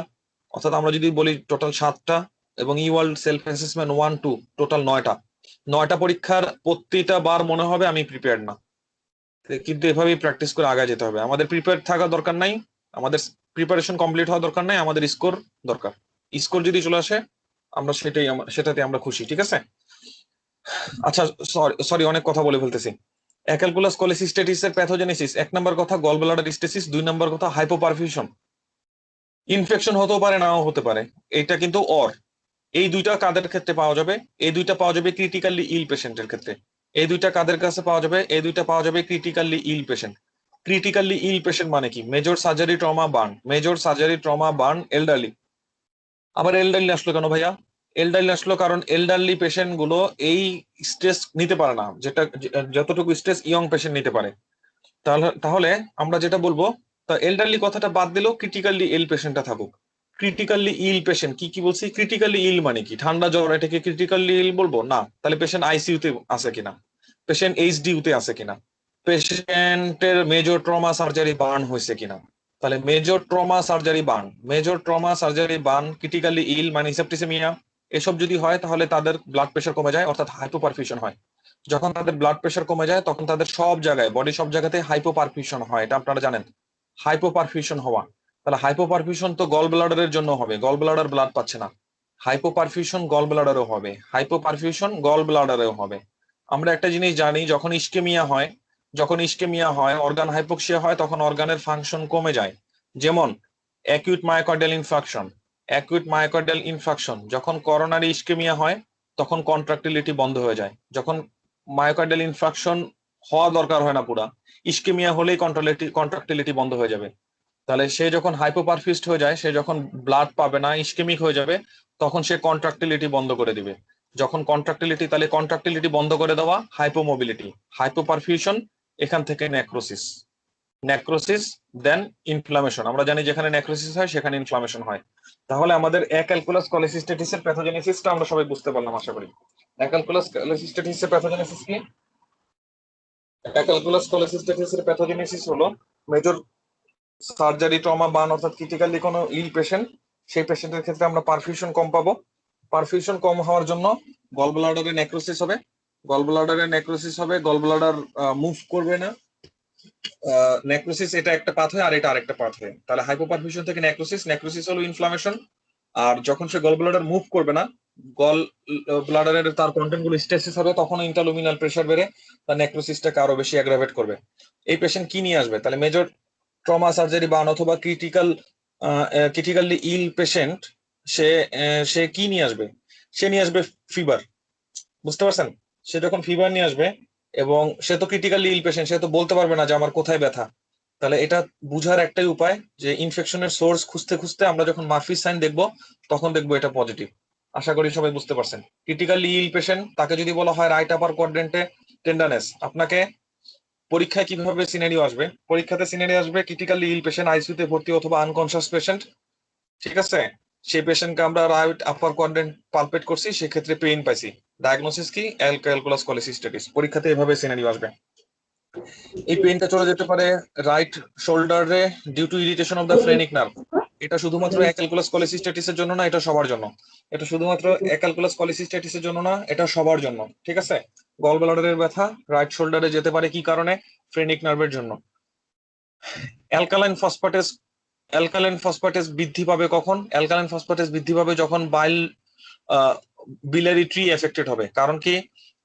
অর্থাৎ আমরা যদি বলি টোটাল 7টা, এবং ইওয়ার্ল্ড সেলফ অ্যাসেসমেন্ট 1-2, টোটাল 9টা। 9টা পরীক্ষার প্রতিটা বার মনে হবে আমি প্রিপেয়ার্ড না, কিন্তু এভাবেই প্র্যাকটিস করে আগে যেতে হবে। আমাদের প্রিপেয়ার থাকা দরকার নাই, আমাদের প্রিপারেশন কমপ্লিট হওয়া দরকার নাই, আমাদের স্কোর দরকার। স্কোর যদি চলে আসে, আমরা সেটাতে আমরা খুশি, ঠিক আছে? আচ্ছা, সরি সরি, অনেক কথা বলে ফেলতেছি। অ্যাক্যালকুলাস কোলিসিস্টেটিস এর প্যাথোজেনেসিস, 1 নম্বর কথা গল ব্লাডার স্টেসিস, 2 নম্বর কথা হাইপোপারফিউশন। ইনফেকশন হতেও পারে, নাও হতে পারে, এটা কিন্তু এই দুইটা কাদের ক্ষেত্রে পাওয়া যাবে? এই দুইটা পাওয়া যাবে ক্রিটিক্যালি ইল পেশেন্টের ক্ষেত্রে। এই দুইটা কাদের কাছে পাওয়া যাবে? এই দুইটা পাওয়া যাবে ক্রিটিক্যালি ইল পেশেন্ট। ক্রিটিক্যালি ইল পেশেন্ট মানে কি? Major surgery trauma burn, major surgery trauma burn elderly. আবার এল্ডারলি আসলো কেন ভাইয়া? এল্ডারলি আসলো কারণ এল্ডারলি পেশেন্ট গুলো এই স্ট্রেস নিতে পারে না, যেটা যতটুকু স্ট্রেস ইয়ং পেশেন্ট নিতে পারে। তাহলে তাহলে আমরা যেটা বলবো, তা এল্ডারলি কথাটা বাদ দিলেও ক্রিটিক্যালি ইল পেশেন্টটা থাকুক। ক্রিটিক্যালি ইল পেশেন্ট কি কি বলছি? ক্রিটিক্যালি ইল মানে কি? ঠান্ডা জ্বর, এটাকে ক্রিটিক্যালি ইল বলবো না? তাহলে পেশেন্ট আইসিইউ তে আছে কিনা, পেশেন্ট এইচডিইউ তে আছে কিনা, পেশেন্টের মেজর ট্রমা সার্জারি বার্ন হয়েছে কিনা। তাহলে major trauma surgery burn, major trauma surgery burn, critically ill মানে সেপ্টিসেমিয়া, এসব যদি হয় তাহলে তাদের ব্লাড প্রেশার কমে যায়, অর্থাৎ হাইপোপারফিউশন হয়। যখন তাদের ব্লাড প্রেশার কমে যায় তখন তাদের সব জায়গায়, বডি সব জায়গাতে হাইপোপারফিউশন হয়, এটা আপনারা জানেন। হাইপোপারফিউশন হওয়া, তাহলে হাইপোপারফিউশন তো গল ব্লাডারের জন্য হবে, গল ব্লাডার ব্লাড পাচ্ছে না। হাইপোপারফিউশন গল ব্লাডারও হবে, হাইপোপারফিউশন গল ব্লাডারেও হবে। আমরা একটা জিনিস জানি, যখন ইস্কেমিয়া হয়, যখন ইস্কেমিয়া হয়, অর্গান হাইপোক্সিয়া হয়, তখন অর্গানের ফাংশন কমে যায়। যেমন acute myocardial infarction, acute myocardial infarction যখন করোনারি ইস্কেমিয়া হয় তখন কন্ট্রাক্টিলিটি বন্ধ হয়ে যায়। যখন মায়োকার্ডিয়াল ইনফাকশন হওয়া দরকার হয় না পুরা, ইস্কেমিয়া হলেই কন্ট্রাক্টিলিটি বন্ধ হয়ে যাবে। তাহলে সে যখন হাইপোপারফিউজড হয়ে যায়, সে যখন ব্লাড পাবে না, ইস্কেমিক হয়ে যাবে, তখন সে কন্ট্রাক্টিলিটি বন্ধ করে দিবে। যখন কন্ট্রাক্টিলিটি, তাহলে কন্ট্রাক্টিলিটি বন্ধ করে দেওয়া হাইপোমোবিলিটি, হাইপোপারফিউশন, এখান থেকে নেক্রোসিস, নেক্রোসিস দেন ইনফ্লামেশন। আমরা জানি যেখানে নেক্রোসিস হয় সেখানে ইনফ্লামেশন হয়। তাহলে আমাদের অ্যাক্যালকুলাস কোলিসিস্টেটিসের প্যাথোজেনেসিসটা আমরা সবাই বুঝতে পারলাম আশা করি। অ্যাক্যালকুলাস কোলিসিস্টেটিসের প্যাথোজেনেসিস কি? অ্যাক্যালকুলাস কোলিসিস্টেটিসের প্যাথোজেনেসিস হলো মেজর সার্জারি ট্রমা বার্ন, অর্থাৎ ক্রিটিক্যালি কোনো ইল পেশেন্ট, সেই পেশেন্টের ক্ষেত্রে আমরা পারফিউশন কম পাবো। পারফিউশন কম হওয়ার জন্য গল ব্লাডারে নেক্রোসিস হবে, গল ব্লাডারে নেক্রোসিস হবে, গল ব্লাডার মুভ করবে না। নেক্রোসিস এটা একটা পাথ হয় আর এটা আরেকটা পাথ হয়। তাহলে হাইপোপারফিউশন থেকে নেক্রোসিস, নেক্রোসিস হলো ইনফ্লামেশন। আর যখন সে গল ব্লাডার মুভ করবে না, গল ব্লাডারের তার কন্টেন্ট গুলো স্টেসিস হবে, তখন ইন্টারলুমিনাল প্রেসার বেড়ে তার নেক্রোসিসটাকে আরো বেশি অ্যাগ্রাভেট করবে। এই পেশেন্ট কি নিয়ে আসবে? তাহলে মেজর ট্রমা সার্জারি বা অথবা ক্রিটিক্যালি ইল পেশেন্ট, সে সে কি নিয়ে আসবে? সে নিয়ে আসবে ফিভার। বুঝতে পারছেন? সে যখন ফিভার নিয়ে আসবে, এবং সে তো ক্রিটিক্যালি ইল পেশেন্ট, সে তো বলতে পারবে না যে আমার কোথায় ব্যথা। তাহলে এটা বুঝার একটাই উপায়, যে ইনফেকশনের সোর্স খুঁজতে খুঁজতে আমরা যখন মার্ফিস সাইন দেখবো, তখন দেখবো এটা পজিটিভ। আশা করি সবাই বুঝতে পারছেন। ক্রিটিক্যালি ইল পেশেন্ট, তাকে যদি বলা হয় রাইট আপার কোয়াড্রেন্টে টেন্ডারনেস, আপনাকে পরীক্ষায় কিভাবে সিনারিও আসবে? পরীক্ষাতে সিনারিও আসবে ক্রিটিক্যালি ইল পেশেন্ট, আইসিইউতে ভর্তি অথবা আনকনশাস পেশেন্ট, ঠিক আছে? সেই পেশেন্টকে আমরা রাইট আপার কোয়াড্রেন্ট পালপেট করছি, সেক্ষেত্রে পেইন পাইছি। ডায়াগনোসিস কি? অ্যালকুলাস কোলিসিস্টেটিস। পরীক্ষাতে এভাবে সিনারিও আসবে। এই পেইনটা চলে যেতে পারে রাইট শোল্ডারে due to irritation of the phrenic nerve. এটা শুধুমাত্র অ্যালকুলাস কোলিসিস্টেটিসের জন্য না, এটা সবার জন্য। এটা শুধুমাত্র অ্যালকুলাস কোলিসিস্টেটিসের জন্য না, এটা সবার জন্য, ঠিক আছে? গল ব্লাডারের ব্যথা রাইট শোল্ডারে যেতে পারে কি কারণে? ফ্রেনিক নার্ভের জন্য। অ্যালকালাইন ফসফেটেস, অ্যালকালাইন ফসফেটেস বৃদ্ধি পাবে কখন? অ্যালকালাইন ফসফেটেস বৃদ্ধি পাবে যখন বিলারি ট্রি এফেক্টেড হবে। কারণ কি?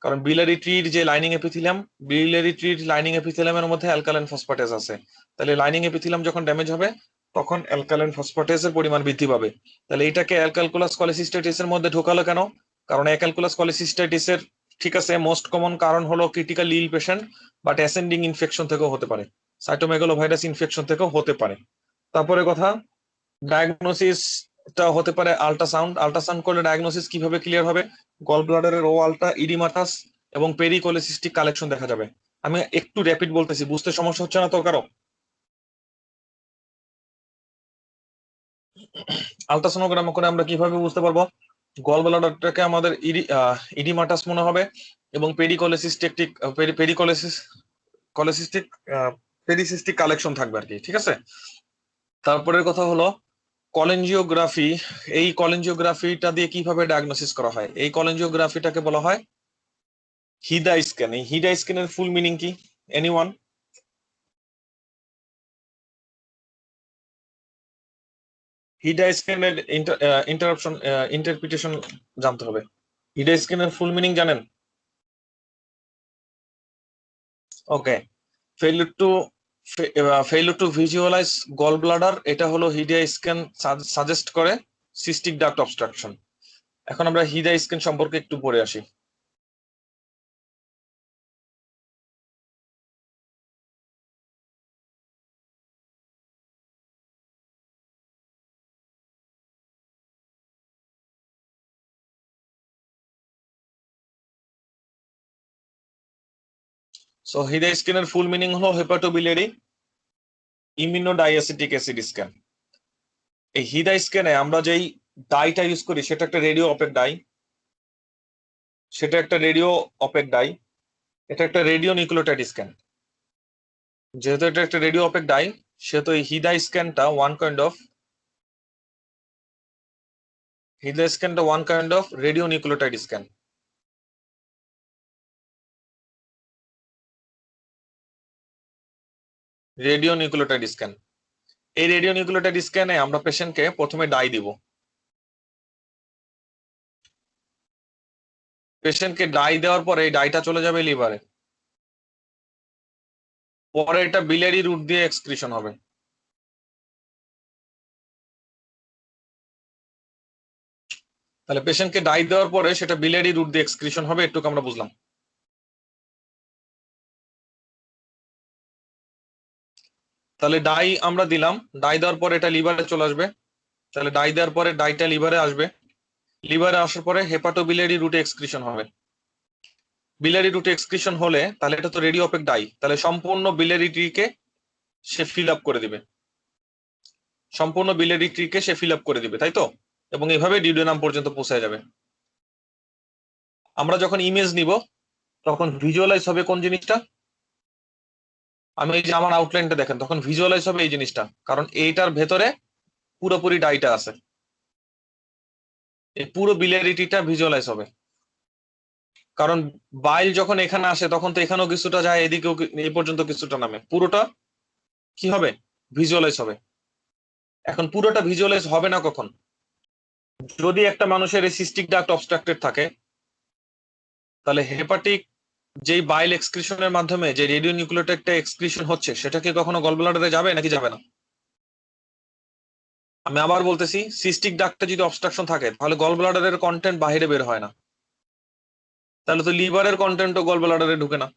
কারণ বিলারি ট্রির যে লাইনিং এপিথেলিয়াম, বিলারি ট্রির লাইনিং এপিথেলিয়ামের মধ্যে অ্যালকালাইন ফসফেটেস আছে। তাহলে লাইনিং এপিথেলিয়াম যখন ড্যামেজ হবে, তখন অ্যালকালাইন ফসফেটেসের পরিমাণ বৃদ্ধি পাবে। তাহলে এটাকে অ্যালকালকুলাস কোলিসিস্টেটিসের মধ্যে ঢোকালো কেন? কারণ অ্যালকালকুলাস কোলিসিস্টেটিসের, ঠিক আছে, মোস্ট কমন কারণ হলো critical ill patient, but ascending infection থেকেও হতে পারে, সাইটোমেগালোভাইরাস ইনফেকশন থেকেও হতে পারে। তারপরে কথা, ডায়াগনোসিসটা হতে পারে আল্ট্রাসাউন্ড। আল্ট্রাসাউন্ড করলে ডায়াগনোসিস কিভাবে ক্লিয়ার হবে? গল ব্লাডারের ও আলটা, ইডিমাটাস এবং পেরিকোলিসিস্টিক কালেকশন দেখা যাবে। আমি একটু র্যাপিড বলতেছি, বুঝতে সমস্যা হচ্ছে না তো কারো? আল্ট্রাসোনোগ্রাম করে আমরা কিভাবে বুঝতে পারবো গল ব্লাডারটাকে? আমাদের ইডিমাটাস মনে হবে, এবং পেরিকোলিসিস্টিক, পেরিকোলিসিস কলিসিস্টিক পেরিসিস্টিক কালেকশন থাকবে আর কি, ঠিক আছে? তারপরের কথা হলো কলেনজিওগ্রাফি। এই কলেনজিওগ্রাফিটা দিয়ে কিভাবে ডায়াগনোসিস করা হয়? এই কলেনজিওগ্রাফিটাকে বলা হয় হিডা স্ক্যান। এই হিডা স্ক্যানের ফুল মিনিং কি? এনিওয়ান? হিডা স্ক্যানের ইন্টারাপশন, ইন্টারপ্রিটেশন জানতে হবে। হিডা স্ক্যানের ফুল মিনিং জানেন? Okay, failure to failure to visualise gallbladder, এটা হলো হিডা স্ক্যান সাজেস্ট করে সিস্টিক ডাক্ট অবস্ট্রাকশন। এখন আমরা হিদা স্ক্যান সম্পর্কে একটু পড়ে আসি। সো হিদা স্ক্যানের ফুল মিনিং হলো হেপাটোবিলিয়ারি ইমিউনোডাইএসিটিক অ্যাসিড স্ক্যান। এই হিদা স্ক্যানে আমরা যেই ডাইটা ইউজ করি সেটা একটা রেডিও অপেক ডাই, এটা একটা রেডিও নিউক্লিওটাইড স্ক্যান। যেহেতু এটা একটা রেডিও অপেক ডাই, সেহেতু এই হিদা স্ক্যানটা one kind of radio nucleotide scan. Radio nucleotide scan, এই রেডিও নিউক্লিওটাইড স্ক্যানে আমরা পেশেন্টকে প্রথমে ডাই দিব। পেশেন্টকে ডাই দেওয়ার পরে এই ডাইটা চলে যাবে লিভারে, পরে এটা বিলিয়ারি রুট দিয়ে এক্সক্রিশন হবে। তাহলে পেশেন্টকে ডাই দেওয়ার পরে সেটা বিলিয়ারি রুট দিয়ে এক্সক্রিশন হবে, একটু আমরা বুঝলাম। তাহলে ডাই আমরা দিলাম, ডাই দেওয়ার পরে এটা লিভারে চলে আসবে। তাহলে ডাই দেওয়ার পরে ডাইটা লিভারে আসবে, লিভারে আসার পরে হেপাটোবিলিয়ারি রুটে এক্সক্রিশন হবে। বিলিয়ারি রুটে এক্সক্রিশন হলে তাহলে এটা তো রেডিও অপেক ডাই, তাহলে সম্পূর্ণ বিলিয়ারিটিকে সে ফিল আপ করে দিবে, তাই তো? এবং এভাবে ডিউডেনাম পর্যন্ত পৌঁছে যাবে। আমরা যখন ইমেজ নিব তখন ভিজুয়ালাইজ হবে কোন জিনিসটা? আমি এই যে আমার আউটলাইনটা দেখেন, তখন ভিজুয়ালাইজ হবে এই জিনিসটা, কারণ এইটার ভেতরে পুরোপুরি ডাইটা আছে। এই পুরো বিলিয়ারিটিটা ভিজুয়ালাইজ হবে, কারণ বাইল যখন এখানে আসে তখন তো এখানেও কিছুটা যায়, এদিকেও এই পর্যন্ত কিছুটা নামে, পুরোটা কি হবে? ভিজুয়ালাইজ হবে। এখন পুরোটা ভিজুয়ালাইজ হবে না কখন? যদি একটা মানুষের সিস্টিক ডাক্ট অবস্ট্রাক্টেড থাকে, তাহলে হেপাটিক যেই বাইল এক্সক্রিশনের মাধ্যমে যে রেডিও নিউক্লিওটাইডটা এক্সক্রিশন হচ্ছে, সেটা কি কখনো গল ব্লাডারে যাবে নাকি যাবে না? আমি আবার বলতেছি, সিস্টিক ডাক্টে যদি অবস্ট্রাকশন থাকে তাহলে গল ব্লাডারের কন্টেন্ট বাইরে বের হয় না, তাহলে তো লিভারের কন্টেন্টও গল ব্লাডারে ঢুকে না।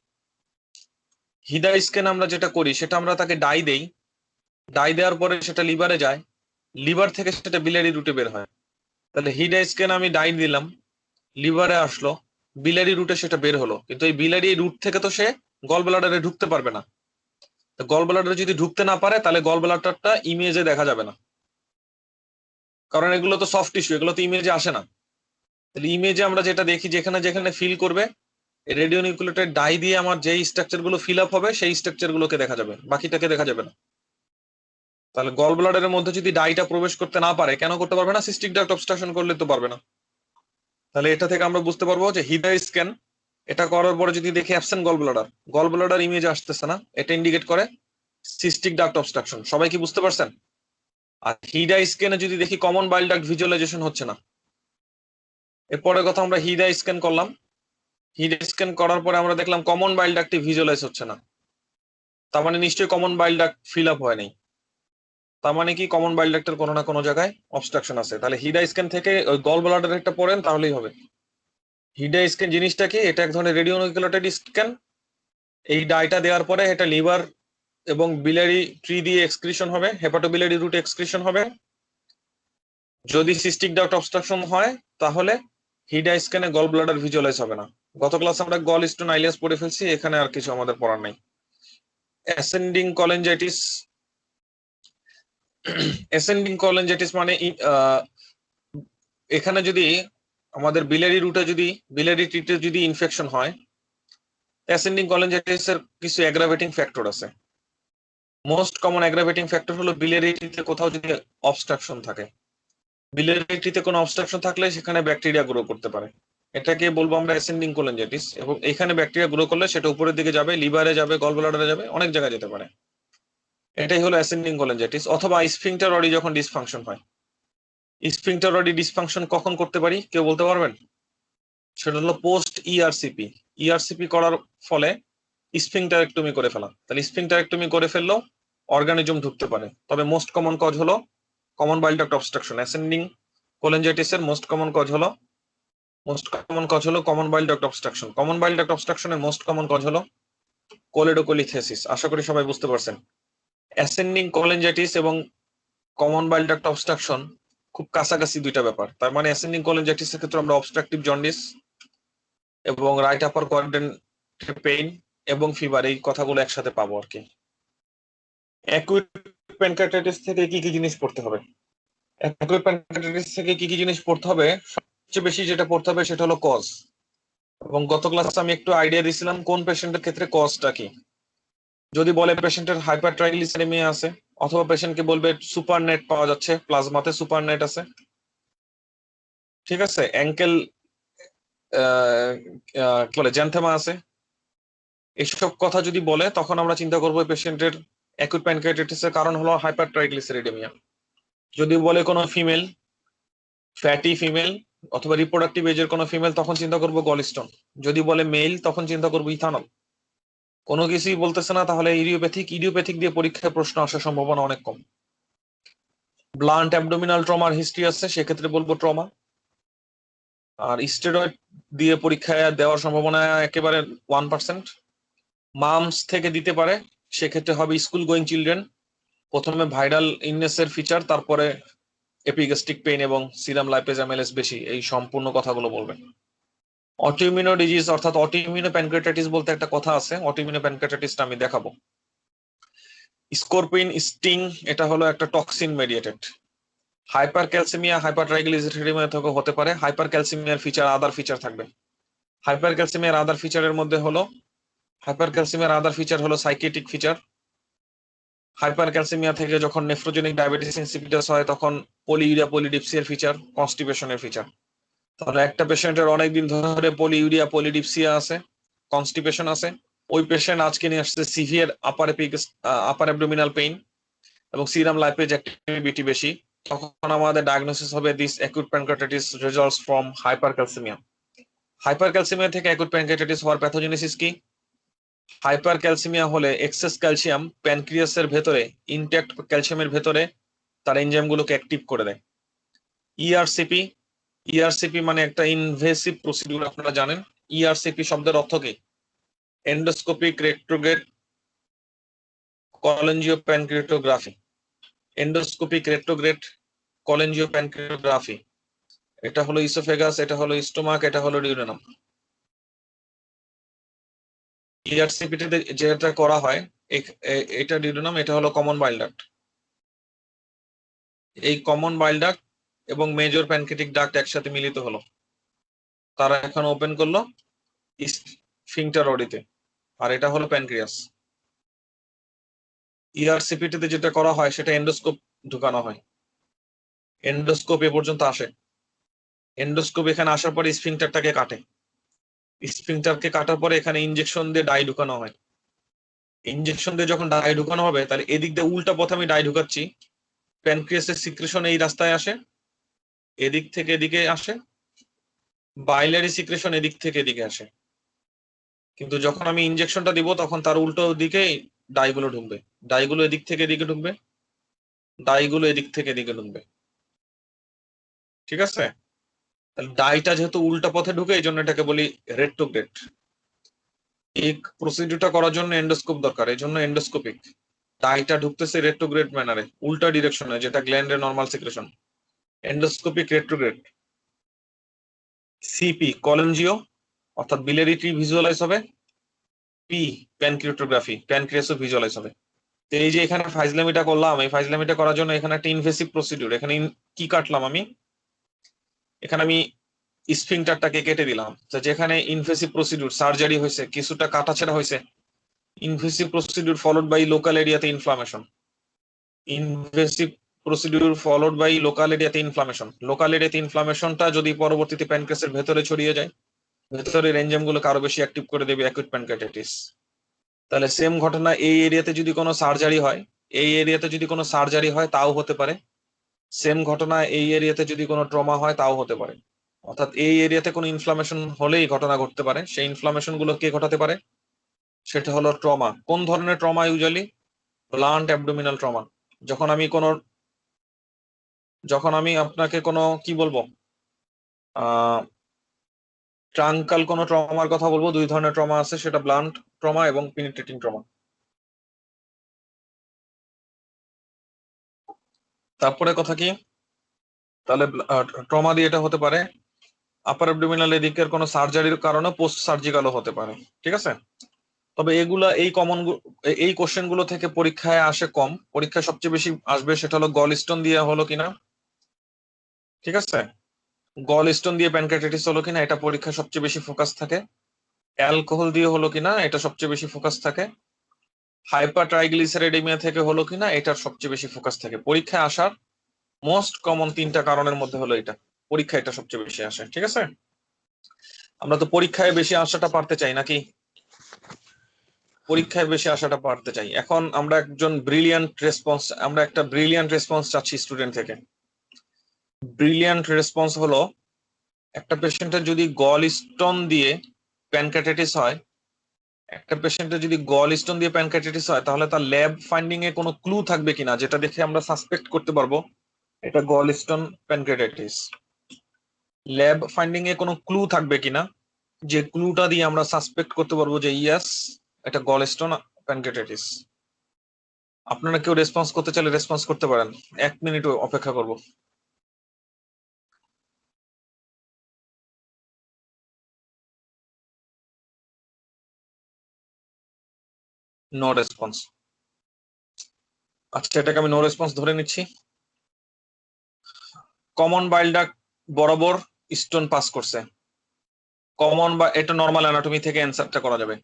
হিদা স্ক্যান আমরা যেটা করি সেটা আমরা তাকে ডাই দেই, ডাই দেওয়ার পরে সেটা লিভারে যায়, লিভার থেকে সেটা বিলিয়ারি রুটে বের হয়। তাহলে হিডা স্ক্যান আমি ডাই দিলাম, লিভারে আসলো, বিলারি রুটে সেটা বের হলো, কিন্তু এই বিলারি রুট থেকে তো সে গল ব্লাডারে ঢুকতে পারবে না। গল ব্লাডারে যদি ঢুকতে না পারে তাহলে গল ব্লাডারটা ইমেজে দেখা যাবে না, কারণ এগুলো তো সফট টিস্যু, এগুলো তো ইমেজে আসে না। তাহলে ইমেজে আমরা যেটা দেখি, যেখানে যেখানে ফিল করবে রেডিও নিউক্লিওটাইড ডাই দিয়ে আমার যেই স্ট্রাকচার গুলো ফিল আপ হবে সেই স্ট্রাকচার গুলোকে দেখা যাবে, বাকিটাকে দেখা যাবে না। তাহলে গল ব্লাডারের মধ্যে যদি ডাইটা প্রবেশ করতে না পারে, কেন করতে পারবে না? সিস্টিক ডাক্ট অবস্ট্রাকশন করলে তো পারবে না। তাহলে এটা থেকে আমরা বুঝতে পারবো যে হিদা স্ক্যান এটা করার পরে যদি দেখি অ্যাবসেন্ট গল ব্লাডার ইমেজ আসতেছে না, এটা ইন্ডিকেট করে সিস্টিক ডাক্ট অবস্ট্রাকশন। সবাই কি বুঝতে পারছেন? আর হিডা স্ক্যানে যদি দেখি কমন বাইল ডাক্ট ভিজুয়ালাইজেশন হচ্ছে না, এরপরে কথা আমরা হিডা স্ক্যান করলাম, হিডা স্ক্যান করার পরে আমরা দেখলাম কমন বাইল ডাক্টটি ভিজুয়ালাইজ হচ্ছে না, তার মানে নিশ্চয়ই common bile duct fill up হয় নাই। তার মানে কি কমন বাইল ডাক্টের কোনো না কোনো জায়গায় অবস্ট্রাকশন আছে। তাহলে হিডা স্ক্যান থেকে ওই গল ব্লাডার একটা পড়েন তাহলেই হবে। হিডা স্ক্যান জিনিসটা কি? এটা এক ধরনের রেডিও নিউক্লিওটাইড স্ক্যান। এই ডাইটা দেওয়ার পরে এটা লিভার এবং বিলারি ট্রি দিয়ে এক্সক্রিশন হবে, হেপাটোবিলারি রুট এক্সক্রিশন হবে। যদি সিস্টিক ডাক্ট অবস্ট্রাকশন হয় তাহলে হিডা স্ক্যানে গল ব্লাডার ভিজুয়ালাইজ হবে না। গত ক্লাসে আমরা গল স্টোন আইলেস পড়ে ফেলছি, এখানে আর কিছু আমাদের পড়ার নাই। অ্যাসেন্ডিং কলেঞ্জাইটিস, অ্যাসেন্ডিং কলেঞ্জাইটিস মানে এখানে যদি আমাদের বিলিয়ারি রুটে যদি বিলিয়ারি ট্রিতে যদি ইনফেকশন হয়, অ্যাসেন্ডিং কলেঞ্জাইটিস এর কিছু অ্যাগ্রাভেটিং ফ্যাক্টর আছে। মোস্ট কমন অ্যাগ্রাভেটিং ফ্যাক্টর হলো বিলিয়ারি ট্রিতে কোথাও যদি অবস্ট্রাকশন থাকে, বিলিয়ারি ট্রিতে কোনো অবস্ট্রাকশন থাকলে সেখানে ব্যাকটেরিয়া গ্রো করতে পারে, এটাকে বলবো আমরা অ্যাসেন্ডিং কোলেঞ্জাইটিস। এবং এখানে ব্যাকটেরিয়া গ্রো করলে সেটা উপরের দিকে যাবে, লিভারে যাবে, গল ব্লাডারে যাবে, অনেক জায়গায় যেতে পারে। এটাই হলো অ্যাসেন্ডিং কোলেঞ্জাইটিস। অথবা স্ফিংক্টার অডি যখন ডিসফাংশন হয়, স্ফিংক্টার অডি ডিসফাংশন কখন করতে পারি কেউ বলতে পারবেন? সেটা হলো পোস্ট ইআরসিপি। ইআরসিপি করার ফলে স্ফিংক্টারেক্টমি করে ফেলা। তাহলে স্ফিংক্টারেক্টমি করে ফেললেও অর্গানিজম ঢুকতে পারে। তবে মোস্ট কমন কজ হলো common bile duct obstruction. Ascending cholangitis এর মোস্ট কমন কজ হলো মোস্ট কমন কজ হলো common bile duct obstruction. Common bile duct অবস্ট্রাকশনের মোস্ট কমন কজ হলো কোলিডোকোলিথেসিস। আশা করি সবাই বুঝতে পারছেন। অ্যাসেন্ডিং কোলেনজাইটিস এবং কমন বাইল ডাক্ট অবস্ট্রাকশন খুব কাছাকাছি দুইটা ব্যাপার। তার মানে অ্যাসেন্ডিং কোলেনজাইটিসের ক্ষেত্রে আমরা অবস্ট্রাকটিভ জন্ডিস এবং রাইট আপার কোয়াড্রেন্ট পেইন এবং ফিভার এই কথাগুলো একসাথে পাবো আর কি। অ্যাকুইট প্যানক্রিয়াটাইটিস থেকে কি কি জিনিস পড়তে হবে? অ্যাকুইট প্যানক্রিয়াটাইটিস থেকে কি কি জিনিস পড়তে হবে? সবচেয়ে বেশি যেটা পড়তে হবে সেটা হলো কজ। এবং গত ক্লাসে আমি একটু আইডিয়া দিয়েছিলাম কোন পেশেন্টের ক্ষেত্রে কজটা কি। যদি বলে পেশেন্টের হাইপার ট্রাইগ্লিসাইডেমিয়া আছে, অথবা পেশেন্টকে বলবে সুপার নেট পাওয়া যাচ্ছে, প্লাজমাতে সুপার নেট আছে, ঠিক আছে, অ্যাঙ্কেল কি বলে জ্যান্থেমা আছে, এসব কথা যদি বলে তখন আমরা চিন্তা করবো পেশেন্টের অ্যাকুট প্যানক্রিয়াটাইটিস এর কারণ হলো হাইপার ট্রাইগ্লিসাইডেমিয়া। যদি বলে কোনো ফিমেল, ফ্যাটি ফিমেল অথবা রিপ্রোডাক্টিভ এজের কোনো ফিমেল, তখন চিন্তা করবো গলস্টোন। যদি বলে মেল তখন চিন্তা করবো ইথানল। কোনো কিছুই বলতেছে না, তাহলে ইডিওপ্যাথিক দিয়ে পরীক্ষায় প্রশ্ন আসার সম্ভাবনা অনেক কম। ব্লান্ট অ্যাবডোমিনাল ট্রমার হিস্ট্রি আছে, সেক্ষেত্রে বলবো ট্রমা। আর স্টেরয়েড দিয়ে পরীক্ষায় দেওয়ার সম্ভাবনা একেবারে 1%। মামস থেকে দিতে পারে, সেক্ষেত্রে হবে স্কুল গোয়িং চিলড্রেন। প্রথমে ভাইরাল ইলনেসের ফিচার, তারপরে এপিগ্যাস্ট্রিক পেইন এবং সিরাম লাইপেজ অ্যামাইলেজ বেশি, এই সম্পূর্ণ কথাগুলো বলবেন। অটোইমিউনো ডিজিজ অর্থাৎ অটোইমিউনো প্যানক্রিয়াটাইটিস বলতে একটা কথা আছে, অটোইমিউনো প্যানক্রিয়াটাইটিসটা আমি দেখাবো। স্করপিন স্টিং, এটা হলো একটা toxin mediated. Hyper calcaemia hyper triglyceridaemia থেকে হতে পারে। হাইপার ক্যালসিমিয়ার ফিচার আদার ফিচার থাকবে। হাইপার ক্যালসিমিয়ার আদার ফিচারের মধ্যে হলো সাইকিয়াট্রিক ফিচার। হাইপার ক্যালসিমিয়া থেকে যখন নেফ্রোজেনিক ডায়াবেটিস ইনসিপিটাস হয় তখন পলিইউরিয়া পলিডিপসিয়ার ফিচার, কনস্টিপেশনের ফিচার। তাহলে একটা পেশেন্টের অনেকদিন ধরে পলিইউরিয়া পলিডিপসিয়া আছে, কনস্টিপেশন আছে, ওই পেশেন্ট আজকে নিয়ে আসছে সিভিয়ার আপার অ্যাবডোমিনাল পেইন এবং সিরাম লাইপেজ অ্যাক্টিভিটি বেশি, তখন আমাদের ডায়াগনোসিস হবে this acute pancreatitis results from hypercalcaemia. Hypercalcaemia থেকে অ্যাকুট প্যানক্রিয়াটাইটিস হওয়ার প্যাথোজেনেসিস কি? হাইপারক্যালসিমিয়া হলে এক্সেস ক্যালসিয়াম প্যানক্রিয়াসের ভেতরে, ইনট্যাক্ট ক্যালসিয়ামের ভেতরে তার এনজাইমগুলোকে অ্যাক্টিভ করে দেয়। ইআরসিপি, ইআরসিপি মানে একটা ইনভেসিভ প্রসিডিউর, আপনারা জানেন। ইআরসিপি শব্দের অর্থ কি? Endoscopic retrograde cholangiopancreatography. Endoscopic retrograde cholangiopancreatography, এটা হলো ইসোফেগাস, এটা হলো স্টোমাক, এটা হলো ডিউডেনাম। ইআরসিপি তে যেটা করা হয়, এটা ডিউডেনাম, এটা হলো কমন বাইল ডাক্ট। এই কমন বাইল ডাক্ট এবং মেজর প্যানক্রিয়াটিক ডাক্ট একসাথে মিলিত হলো, তারা এখন ওপেন করলো স্ফিংটার অডিতে, আর এটা হলো প্যানক্রিয়াস। ইআরসিপি তে যেটা করা হয় সেটা এন্ডোস্কোপ ঢুকানো হয়, এন্ডোস্কোপ এ পর্যন্ত আসে। এন্ডোস্কোপ এখানে আসার পরে স্ফিংটারটাকে কাটে, স্ফিংটারকে কাটার পরে এখানে ইনজেকশন দিয়ে ডাই ঢুকানো হয়। ইনজেকশন দিয়ে যখন ডাই ঢুকানো হবে, তাহলে এদিক দিয়ে উল্টা পথে আমি ডাই ঢুকাচ্ছি, প্যানক্রিয়াসের সিক্রেশন এই রাস্তায় আসে, এদিক থেকে এদিকে আসে, বাইলারি সিক্রেশন এদিক থেকে এদিকে আসে। কিন্তু যখন আমি ইনজেকশনটা দিব তখন তার উল্টো দিকে ডাইগুলো ঢুকবে, ডাইগুলো এদিক থেকে এদিকে ঢুকবে, ডাইগুলো এদিক থেকে এদিকে ঢুকবে, ঠিক আছে। তাহলে ডাইটা যেহেতু উল্টা পথে ঢুকে, এই জন্য এটাকে বলি রেট্রোগ্রেড। এই প্রসিডিউরটা করার জন্য এন্ডোস্কোপ দরকার, এই জন্য এন্ডোস্কোপিক। ডাইটা ঢুকতেছে রেট্রোগ্রেড ম্যানারে, উল্টা ডিরেকশনে, যেটা গ্ল্যান্ডের normal secretion, endoscopic retrograde. CP cholangio অর্থাৎ বিলিয়ারি ট্রি ভিজুয়ালাইজ হবে। পি প্যানক্রিয়াটোগ্রাফি, প্যানক্রিয়াসও ভিজুয়ালাইজ হবে। তো এই যে এখানে ফাইজলামিটা করলাম, এই ফাইজলামিটা করার জন্য এখানে একটা ইনভেসিভ প্রসিডিউর, এখানে কি কাটলাম আমি? এখানে আমি স্ফিংটারটাকে কেটে দিলাম। তো যেখানে ইনভেসিভ প্রসিডিউর সার্জারি হয়েছে, কিছুটা কাটাছেড়া হয়েছে, invasive procedure followed by local এরিয়াতে inflammation, invasive procedure followed by local এরিয়াতে ইনফ্লামেশন। লোকাল এরিয়াতে ইনফ্লামেশনটা যদি পরবর্তীতে প্যানক্রিয়াসের ভেতরে ছড়িয়ে যায়, ভেতরের এনজাইম গুলোকে আরো বেশি অ্যাক্টিভ করে দেবে অ্যাকুট প্যানক্রিয়াটাইটিস। তাহলে সেম ঘটনা এই এরিয়াতে যদি কোনো সার্জারি হয়, এই এরিয়াতে যদি কোনো সার্জারি হয় তাও হতে পারে। সেম ঘটনা এই এরিয়াতে যদি কোনো ট্রমা হয় তাও হতে পারে। অর্থাৎ এই এরিয়াতে কোনো ইনফ্লামেশন হলেই ঘটনা ঘটতে পারে। সেই ইনফ্লামেশন গুলো কে ঘটাতে পারে? সেটা হলো ট্রমা। কোন ধরনের trauma? Usually blunt abdominal trauma. যখন আমি কোনো, যখন আমি আপনাকে কোনো কি বলবো, ট্রাঙ্কাল কোনো ট্রমার কথা বলবো, দুই ধরনের ট্রমা আছে, সেটা ব্লান্ট ট্রমা এবং পেনিট্রেটিং ট্রমা। তারপরে কথা কি, তাহলে ট্রমা দিয়ে এটা হতে পারে আপার অ্যাবডোমিনাল এদিকের কোনো সার্জারির কারণে পোস্ট সার্জিক্যালও হতে পারে, ঠিক আছে। তবে এগুলা এই কোশ্চেন গুলো থেকে পরীক্ষায় আসে কম, পরীক্ষায় সবচেয়ে বেশি আসবে সেটা হলো গল স্টোন দিয়ে হলো কিনা, ঠিক আছে। গল স্টোন দিয়ে প্যানক্রিয়াটাইটিস হলো কিনা এটা পরীক্ষায় সবচেয়ে বেশি ফোকাস থাকে। অ্যালকোহল দিয়ে হলো কিনা এটা সবচেয়ে বেশি ফোকাস থাকে। হাইপার ট্রাইগ্লিসারাইডেমিয়া থেকে হলো কিনা এটার সবচেয়ে বেশি ফোকাস থাকে। পরীক্ষায় আসার মোস্ট কমন তিনটা কারণের মধ্যে হলো এটা, পরীক্ষায় এটা সবচেয়ে বেশি আসে, ঠিক আছে। আমরা তো পরীক্ষায় বেশি আসাটা পারতে চাই নাকি, পরীক্ষায় বেশি আসাটা পারতে চাই। এখন আমরা একটা ব্রিলিয়ান্ট রেসপন্স চাচ্ছি স্টুডেন্ট থেকে। ব্রিলিয়ান্ট রেসপন্স হলো, একটা পেশেন্টের যদি গল স্টোন দিয়ে প্যানক্রিয়াটাইটিস হয়, তাহলে তার ল্যাব ফাইন্ডিং এ কোনো ক্লু থাকবে কিনা যেটা দেখে আমরা সাসপেক্ট করতে পারবো এটা গল স্টোন প্যানক্রিয়াটাইটিস। ল্যাব ফাইন্ডিং এ কোনো ক্লু থাকবে কিনা, যে ক্লুটা দিয়ে আমরা সাসপেক্ট করতে পারবো যে ইয়াস এটা গল স্টোন প্যানক্রিয়াটাইটিস। আপনারা কেউ রেসপন্স করতে চাইলে রেসপন্স করতে পারেন, 1 মিনিট অপেক্ষা করব। No response. আচ্ছা, এটাকে আমি নো রেসপন্স ধরে নিচ্ছি। কমন বাইল ডাক্ট বরাবর স্টোন পাস করছে, এটা নর্মাল অ্যানাটমি থেকে অ্যান্সারটা করা যাবে।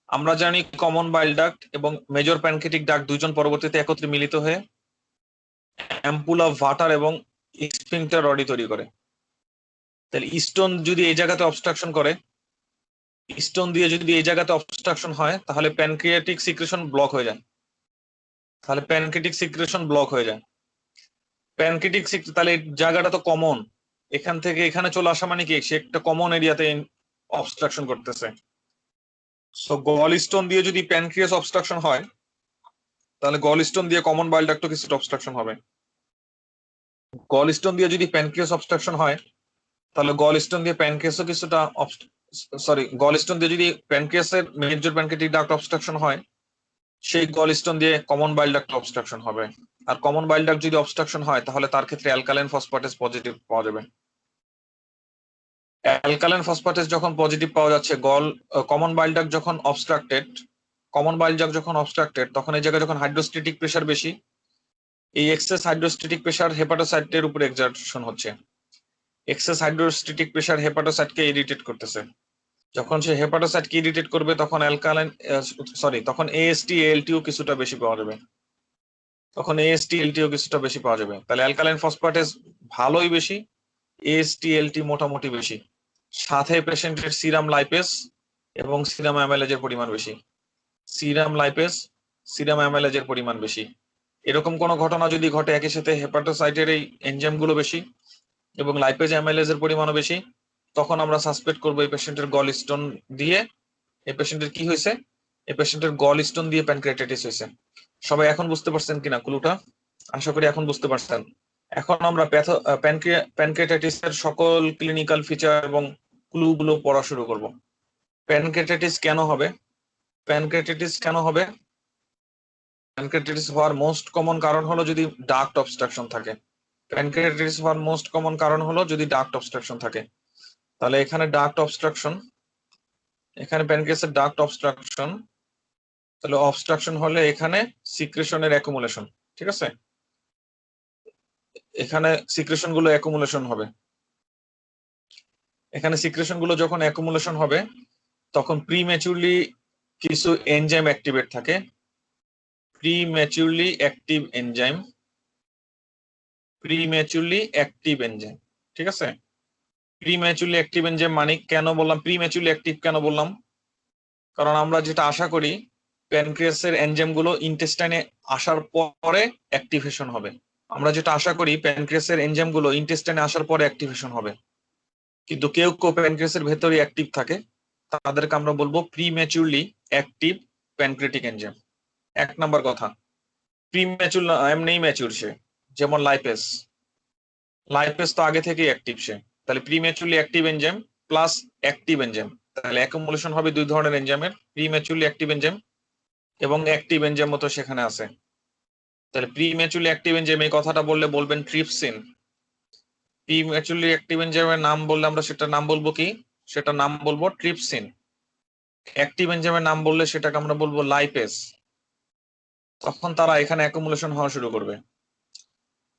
আমরা জানি কমন বাইল ডাক্ট এবং মেজর প্যানক্রিয়াটিক ডাক্ট দুইজন পরবর্তীতে একত্রে মিলিত হয়ে অ্যাম্পুলা ভাটার এবং স্ফিংক্টার রডি তৈরি করে। তাহলে স্টোন যদি এই জায়গাতে অবস্ট্রাকশন করে, স্টোন দিয়ে যদি এই জায়গাতে অবস্ট্রাকশন হয় তাহলে প্যানক্রিয়াটিক সিক্রেশন ব্লক হয়ে যায়, তাহলে এই জায়গাটা তো কমন, এখান থেকে এখানে চলে আসা মানে কি সে একটা কমন এরিয়াতে অবস্ট্রাকশন করতেছে। সো গল স্টোন দিয়ে যদি প্যানক্রিয়াস অবস্ট্রাকশন হয় তাহলে গল স্টোন দিয়ে কমন বাইল ডাক্টও কিছুটা অবস্ট্রাকশন হবে। গল স্টোন দিয়ে যদি প্যানক্রিয়াস অবস্ট্রাকশন হয় তাহলে গল স্টোন দিয়ে প্যানক্রিয়াসও কিছুটা গল স্টোন দিয়ে যদি প্যানক্রিয়াসের মেজর প্যানক্রিয়াটিক ডাক্ট অবস্ট্রাকশন হয়, সেই গল স্টোন দিয়ে কমন বাইল ডাক্ট অবস্ট্রাকশন হবে। আর কমন বাইল ডাক্ট যদি অবস্ট্রাকশন হয় তাহলে তার ক্ষেত্রে অ্যালকালাইন ফসফেটেস পজিটিভ পাওয়া যাবে। অ্যালকালাইন ফসফেটেস যখন পজিটিভ পাওয়া যাচ্ছে, কমন বাইল ডাক্ট যখন অবস্ট্রাক্টেড তখন এই জায়গায় যখন হাইড্রোস্ট্যাটিক প্রেসার বেশি, এই এক্সেস হাইড্রোস্ট্যাটিক প্রেসার হেপাটোসাইটের উপর এক্সারশন হচ্ছে। এক্সেস হাইড্রোস্ট্যাটিক প্রেসার হেপাটোসাইটকে ইরিটেট করতেছে। যখন সে হেপাটোসাইটকে ইরিটেট করবে তখন তখন এএসটি এএলটিও কিছুটা বেশি পাওয়া যাবে, তাহলে অ্যালকালাইন ফসফেটেস ভালোই বেশি, এএসটি এলটি মোটামুটি বেশি, সাথে পেশেন্টের সিরাম লাইপেস এবং সিরাম অ্যামাইলেজের পরিমাণ বেশি। এরকম কোনো ঘটনা যদি ঘটে একই সাথে হেপাটোসাইটের এই এনজাইম গুলো বেশি এবং লাইপেজ অ্যামাইলেজের পরিমাণও বেশি, তখন আমরা সাসপেক্ট করবো এই পেশেন্টের গল স্টোন দিয়ে প্যানক্রিয়াটাইটিস হয়েছে। সবাই এখন বুঝতে পারছেন কিনা ক্লুটা? আশা করি এখন বুঝতে পারছেন। এখন আমরা প্যানক্রিয়াটাইটিস এর সকল ক্লিনিক্যাল ফিচার এবং ক্লু গুলো পড়া শুরু করব। প্যানক্রিয়াটাইটিস কেন হবে? প্যানক্রিয়াটাইটিস হওয়ার মোস্ট কমন কারণ হলো যদি ডাক্ট অবস্ট্রাকশন থাকে। তাহলে এখানে প্যানক্রিয়াসের ডাক্ট অবস্ট্রাকশন, তাহলে অবস্ট্রাকশন হলে এখানে সিক্রেশনের অ্যাকুমুলেশন, ঠিক আছে, এখানে সিক্রেশন গুলো অ্যাকুমুলেশন হবে। এখানে সিক্রেশন গুলো যখন অ্যাকুমুলেশন হবে তখন প্রিম্যাচুরলি কিছু এনজাইম অ্যাক্টিভেট থাকে, প্রিম্যাচুরলি অ্যাক্টিভ এনজাইম, ঠিক আছে। প্রিম্যাচুরলি অ্যাক্টিভ এনজাইম মানে কেন বললাম প্রিম্যাচুরলি অ্যাক্টিভ কেন বললাম, কারণ আমরা যেটা আশা করি প্যানক্রিয়াসের এনজাইম গুলো ইন্টেস্টাইনে আসার পরে অ্যাক্টিভেশন হবে। কিন্তু কেউ প্যানক্রিয়াসের ভেতরে অ্যাক্টিভ থাকে, তাদেরকে আমরা বলবো প্রিম্যাচুরলি অ্যাক্টিভ প্যানক্রিয়াটিক এনজাইম। 1 নম্বর কথা, প্রিম্যাচুর এমনি ম্যাচুর সে, যেমন লাইপেস তো আগে থেকেই অ্যাক্টিভ সে, তাহলে prematurely active enzyme plus active enzyme, তাহলে অ্যাকুমুলেশন হবে দুই ধরনের এনজাইমের, প্রিম্যাচুরলি অ্যাক্টিভ এনজাইম এবং অ্যাক্টিভ এনজাইম মতো সেখানে আছে। তাহলে প্রিম্যাচুরলি অ্যাক্টিভ এনজাইম এই কথাটা বললে বলবেন ট্রিপসিন। প্রিম্যাচুরলি অ্যাক্টিভ এনজাইমের নাম বললে আমরা সেটা নাম বলবো কি, সেটা নাম বলবো ট্রিপসিন। অ্যাক্টিভ এনজাইমের নাম বললে সেটাকে আমরা বলবো লাইপেস। তখন তারা এখানে অ্যাকুমুলেশন হওয়া শুরু করবে।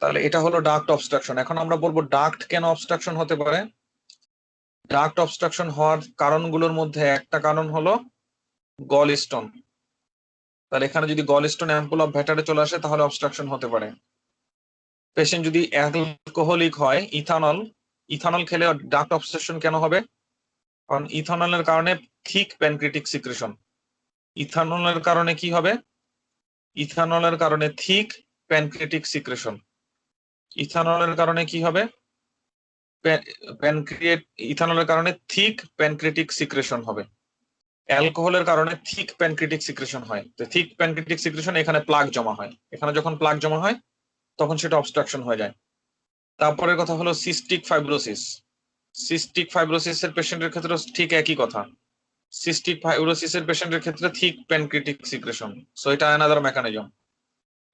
তাহলে এটা হলো ডাক্ট অবস্ট্রাকশন। এখন আমরা বলবো ডাক্ট কেন অবস্ট্রাকশন হতে পারে। ডাক্ট অবস্ট্রাকশন হওয়ার কারণগুলোর মধ্যে একটা কারণ হলো গল স্টোন। তাহলে এখানে যদি গল স্টোন অ্যাম্পুল অফ ভ্যাটারে চলে আসে তাহলে অবস্ট্রাকশন হতে পারে। পেশেন্ট যদি অ্যালকোহলিক হয়, ইথানল ইথানল খেলে ডাক্ট অবস্ট্রাকশন কেন হবে? কারণ ইথানলের কারণে থিক প্যানক্রিয়াটিক সিক্রেশন। ইথানলের কারণে কি হবে? ইথানলের কারণে থিক প্যানক্রিয়াটিক সিক্রেশন। ইথানলের কারণে কি হবে? ইথানলের কারণে থিক প্যানক্রিয়াটিক সিক্রেশন হবে। অ্যালকোহলের কারণে থিক প্যানক্রিয়াটিক সিক্রেশন হয়। তো থিক প্যানক্রিয়াটিক সিক্রেশন এখানে প্লাক জমা হয়, এখানে যখন প্লাক জমা হয় তখন সেটা অবস্ট্রাকশন হয়ে যায়। তারপরের কথা হলো সিস্টিক ফাইব্রোসিস। সিস্টিক ফাইব্রোসিসের পেশেন্টের ক্ষেত্রে ঠিক একই কথা। সিস্টিক ফাইব্রোসিসের পেশেন্টের ক্ষেত্রে থিক প্যানক্রিয়াটিক সিক্রেশন, সো এটা অ্যানাদার মেকানিজম।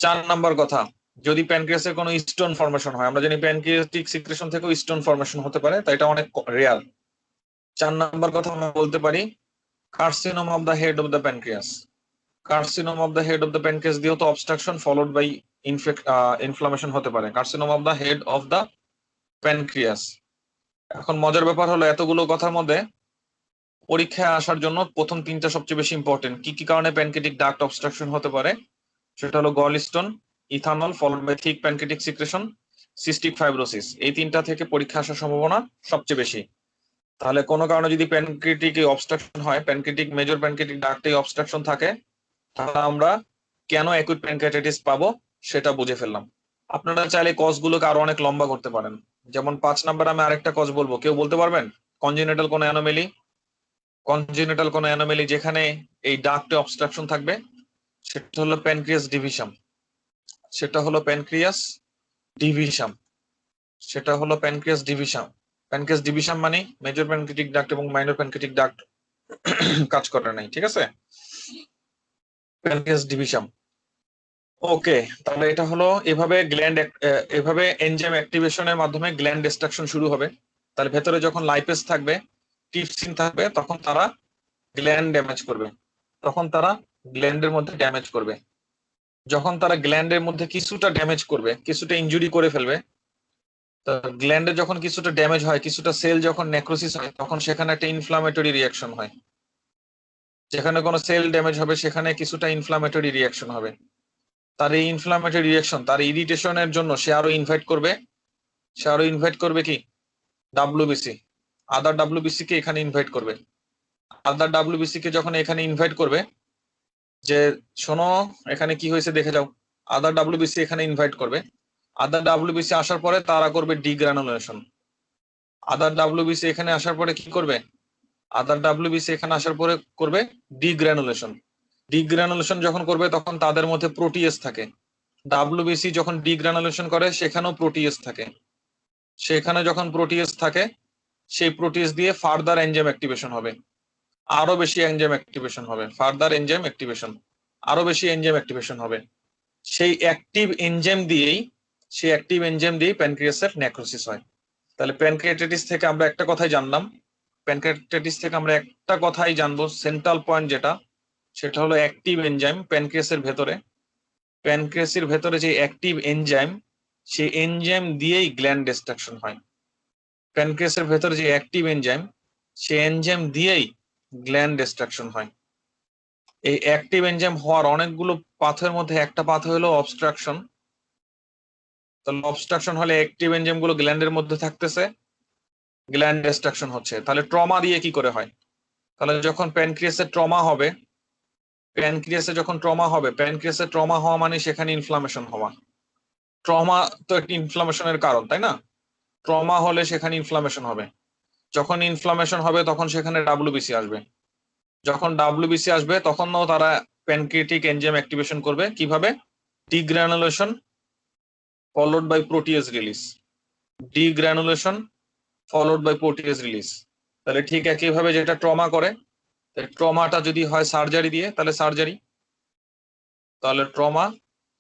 4 নাম্বার কথা, যদি প্যানক্রিয়াসের কোনো স্টোন ফর্মেশন হয়, আমরা জানি প্যানক্রিয়াটিক সিক্রেশন থেকেও স্টোন ফর্মেশন হতে পারে, তাই এটা অনেক রেয়ার। 4 নাম্বার কথা আমরা বলতে পারি carcinoma of the head of the pancreas. Carcinoma of the head of the pancreas দিয়েও তো অবস্ট্রাকশন ফলোড বাই ইনফ্লামেশন হতে পারে। Carcinoma of the head of the pancreas. এখন মজার ব্যাপার হলো এতগুলো কথার মধ্যে পরীক্ষায় আসার জন্য প্রথম 3টা সবচেয়ে বেশি ইম্পর্টেন্ট। কি কি কারণে প্যানক্রিয়াটিক ডাক্ট অবস্ট্রাকশন হতে পারে? সেটা হলো gallstone, ethanol followed by thick pancreatic secretion, cystic fibrosis. এই 3টা থেকে পরীক্ষা আসার সম্ভাবনা সবচেয়ে বেশি। তাহলে কোনো কারণে যদি প্যানক্রিয়াটিক অবস্ট্রাকশন হয়, প্যানক্রিয়াটিক মেজর প্যানক্রিয়াটিক ডাক্টে অবস্ট্রাকশন থাকে, তাহলে আমরা কেন অ্যাকুট প্যানক্রিয়াটাইটিস পাবো সেটা বুঝে ফেললাম। আপনারা চাইলে কজগুলোকে আরো অনেক লম্বা করতে পারেন। যেমন 5 নাম্বার আমি আরেকটা কজ বলবো, কেউ বলতে পারবেন? কনজেনিটাল কোনো অ্যানোমেলি, কনজেনিটাল কোনো অ্যানোমেলি যেখানে এই ডাক্টে অবস্ট্রাকশন থাকবে, সেটা হলো প্যানক্রিয়াস ডিভিশন। সেটা হলো প্যানক্রিয়াস ডিভিশন। সেটা হলো প্যানক্রিয়াস ডিভিশন। প্যানক্রিয়াস ডিভিশন মানে মেজর প্যানক্রিয়াটিক ডাক্ট এবং মাইনর প্যানক্রিয়াটিক ডাক্ট কাজ করে নাই, ঠিক আছে? Pancreas division. ওকে, তাহলে এটা হলো এভাবে গ্ল্যান্ড, এভাবে এনজাইম অ্যাক্টিভেশনের মাধ্যমে গ্ল্যান্ড ডিস্ট্রাকশন শুরু হবে। তাহলে ভেতরে যখন লাইপেজ থাকবে, ট্রিপসিন থাকবে, তখন তারা গ্ল্যান্ড ড্যামেজ করবে। তখন তারা গ্ল্যান্ডের মধ্যে ড্যামেজ করবে। যখন তারা গ্ল্যান্ডের মধ্যে কিছুটা ড্যামেজ করবে, কিছুটা ইনজুরি করে ফেলবে, তো গ্ল্যান্ডে যখন কিছুটা ড্যামেজ হয়, কিছুটা সেল যখন নেক্রোসিস হয়, তখন সেখানে একটা ইনফ্লামেটরি রিয়াকশন হয়। যেখানে কোনো সেল ড্যামেজ হবে সেখানে কিছুটা ইনফ্লামেটরি রিয়াকশন হবে। তার এই ইনফ্লামেটরি রিয়াকশন, তার ইরিটেশনের জন্য সে আরো ইনভাইট করবে কি? ডাব্লিউবিসি, আদার ডাব্লিউবিসি কে এখানে ইনভাইট করবে। আদার ডাব্লিউবিসি কে যখন এখানে ইনভাইট করবে যে শোনো এখানে কি হয়েছে দেখে যাও, আদার ডাব্লিউবিসি এখানে ইনভাইট করবে। আদার ডাব্লিউবিসি আসার পরে তারা করবে ডিগ্রানুলেশন। আদার ডাব্লিউবিসি এখানে আসার পরে কি করবে? আদার ডাব্লিউবিসি এখানে আসার পরে করবে ডিগ্রানুলেশন। ডিগ্রানুলেশন যখন করবে তখন তাদের মধ্যে প্রোটিয়েস থাকে। ডাব্লিউবিসি যখন ডিগ্রানুলেশন করে সেখানেও প্রোটিয়েস থাকে। সেখানে যখন প্রোটিয়েস থাকে, সেই প্রোটিয়েস দিয়ে ফার্দার এনজাইম অ্যাক্টিভেশন হবে, আরো বেশি এনজাইম অ্যাক্টিভেশন হবে, ফার্দার এনজাইম অ্যাক্টিভেশন, আরো বেশি এনজাইম অ্যাক্টিভেশন হবে। সেই অ্যাক্টিভ এনজাইম দিয়েই প্যানক্রিয়াসের নেক্রোসিস হয়। তাহলে প্যানক্রিয়াটাইটিস থেকে আমরা একটা কথাই জানলাম, প্যানক্রিয়াটাইটিস থেকে আমরা একটা কথাই জানবো, সেন্ট্রাল পয়েন্ট যেটা, সেটা হলো অ্যাক্টিভ এনজাইম প্যানক্রিয়াসের ভেতরে। প্যানক্রিয়াসের ভেতরে যে অ্যাক্টিভ এনজাইম, সেই এনজাইম দিয়েই গ্ল্যান্ড ডিস্ট্রাকশন হয়। প্যানক্রিয়াসের ভেতরে যে অ্যাক্টিভ এনজাইম, সেই এনজাইম দিয়েই গ্ল্যান্ড ডিস্ট্রাকশন হয়। এই অ্যাক্টিভ এনজাইম হওয়ার অনেকগুলো পাথের মধ্যে একটা পাথ হলো অবস্ট্রাকশন। তাহলে অবস্ট্রাকশন হলে অ্যাক্টিভ এনজাইম গুলো গ্ল্যান্ডের মধ্যে থাকতেছে, গ্ল্যান্ড ডিস্ট্রাকশন হচ্ছে। তাহলে ট্রমা দিয়ে কি করে হয়? তাহলে যখন প্যানক্রিয়াসে ট্রমা হবে, প্যানক্রিয়াসে ট্রমা হওয়া মানে সেখানে ইনফ্লামেশন হওয়া। ট্রমা তো একটা ইনফ্লামেশনের কারণ, তাই না? ট্রমা হলে সেখানে ইনফ্লামেশন হবে। যখন ইনফ্লামেশন হবে তখন সেখানে ডাব্লিউবিসি আসবে। যখন ডাব্লিউবিসি আসবে তখনও তারা প্যানক্রিয়াটিক এনজাইম অ্যাক্টিভেশন করবে। কিভাবে? Degranulation followed by protease release. Degranulation followed by protease release. তাহলে ঠিক একইভাবে যেটা ট্রমা করে, ট্রমাটা যদি হয় সার্জারি দিয়ে তাহলে সার্জারি, তাহলে ট্রমা